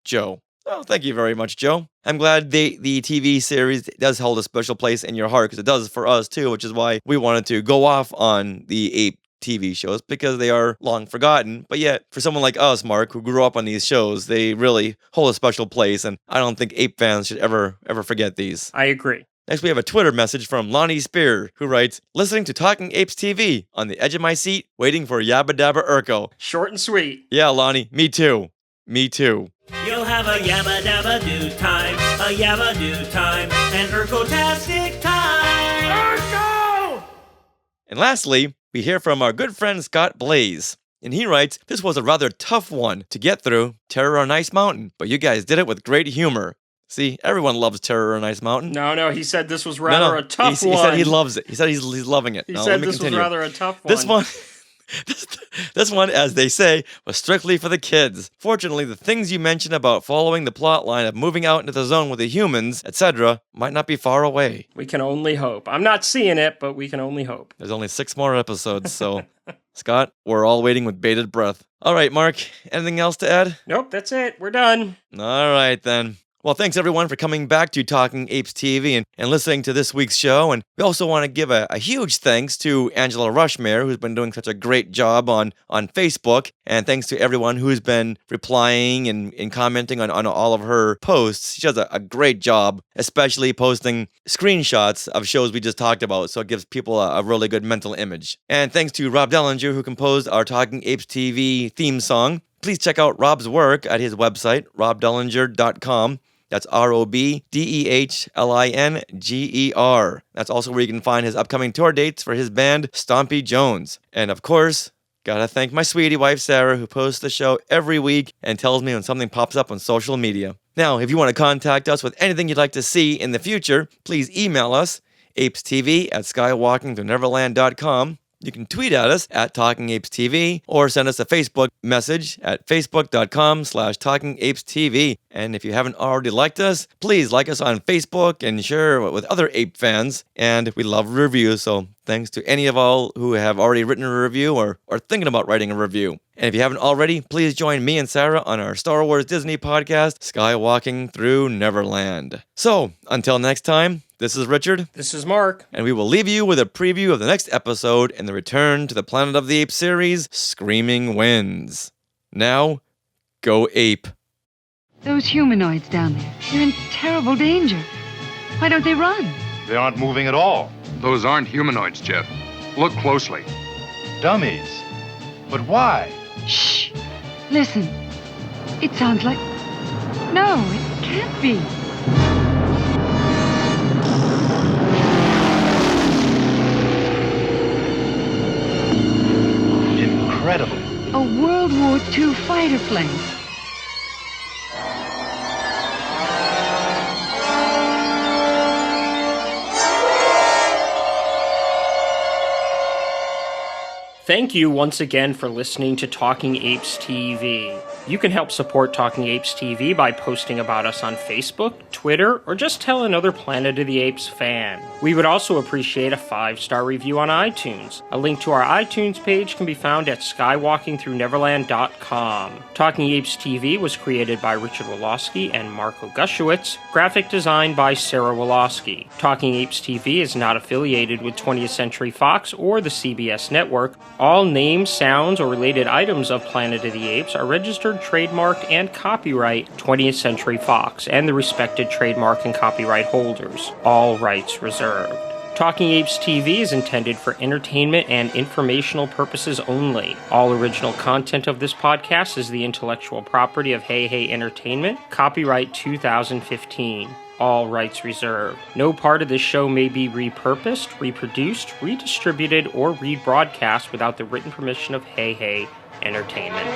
Joe. Oh, thank you very much, Joe. I'm glad the TV series does hold a special place in your heart, because it does for us too, which is why we wanted to go off on the Ape TV shows, because they are long forgotten. But yet, for someone like us, Mark, who grew up on these shows, they really hold a special place, and I don't think Ape fans should ever forget these. I agree. Next, we have a Twitter message from Lonnie Spear, who writes, listening to Talking Apes TV on the edge of my seat, waiting for Yabba Dabba Urko. Short and sweet. Yeah, Lonnie, me too. Me too. You'll have a yabba dabba do time, a yabba do time, an Urko-tastic time. Urko! And lastly, we hear from our good friend Scott Blaze. And he writes, this was a rather tough one to get through, Terror on Ice Mountain, but you guys did it with great humor. See, everyone loves Terror on Ice Mountain. No, he said this was rather a tough one. He said he loves it. He said he's loving it. He now, said let me this continue. was rather a tough one. This one... This one, as they say, was strictly for the kids. Fortunately, the things you mentioned about following the plot line of moving out into the zone with the humans, etc., might not be far away. We can only hope. I'm not seeing it, but we can only hope. There's only 6 more episodes, so... Scott, we're all waiting with bated breath. All right, Mark, anything else to add? Nope, that's it. We're done. All right, then. Well, thanks everyone for coming back to Talking Apes TV and listening to this week's show. And we also want to give a huge thanks to Angela Rushmere, who's been doing such a great job on Facebook. And thanks to everyone who's been replying and commenting on all of her posts. She does a great job, especially posting screenshots of shows we just talked about. So it gives people a really good mental image. And thanks to Rob Dellinger, who composed our Talking Apes TV theme song. Please check out Rob's work at his website, robdellinger.com. That's ROBDEHLINGER. That's also where you can find his upcoming tour dates for his band, Stompy Jones. And of course, gotta thank my sweetie wife, Sarah, who posts the show every week and tells me when something pops up on social media. Now, if you want to contact us with anything you'd like to see in the future, please email us, apestv@skywalkingthroughneverland.com. You can tweet at us at Talking Apes TV or send us a Facebook message at facebook.com/TalkingApesTV. And if you haven't already liked us, please like us on Facebook and share with other ape fans. And we love reviews, so thanks to any of all who have already written a review or are thinking about writing a review. And if you haven't already, please join me and Sarah on our Star Wars Disney podcast, Skywalking Through Neverland. So, until next time, this is Richard. This is Mark. And we will leave you with a preview of the next episode in the Return to the Planet of the Apes series, Screaming Winds. Now, go ape. Those humanoids down there, they're in terrible danger. Why don't they run? They aren't moving at all. Those aren't humanoids, Jeff. Look closely. Dummies. But why? Shh. Listen. It sounds like... No, it can't be. Incredible. A World War II fighter plane. Thank you once again for listening to Talking Apes TV. You can help support Talking Apes TV by posting about us on Facebook, Twitter, or just tell another Planet of the Apes fan. We would also appreciate a 5-star review on iTunes. A link to our iTunes page can be found at skywalkingthroughneverland.com. Talking Apes TV was created by Richard Wolosky and Marco Gushewitz. Graphic design by Sarah Wolosky. Talking Apes TV is not affiliated with 20th Century Fox or the CBS network. All names, sounds, or related items of Planet of the Apes are registered, trademarked, and copyright 20th Century Fox and the respected trademark and copyright holders. All rights reserved. Talking Apes TV is intended for entertainment and informational purposes only. All original content of this podcast is the intellectual property of Hey Hey Entertainment, copyright 2015. All rights reserved. No part of this show may be repurposed, reproduced, redistributed, or rebroadcast without the written permission of Hey Hey Entertainment.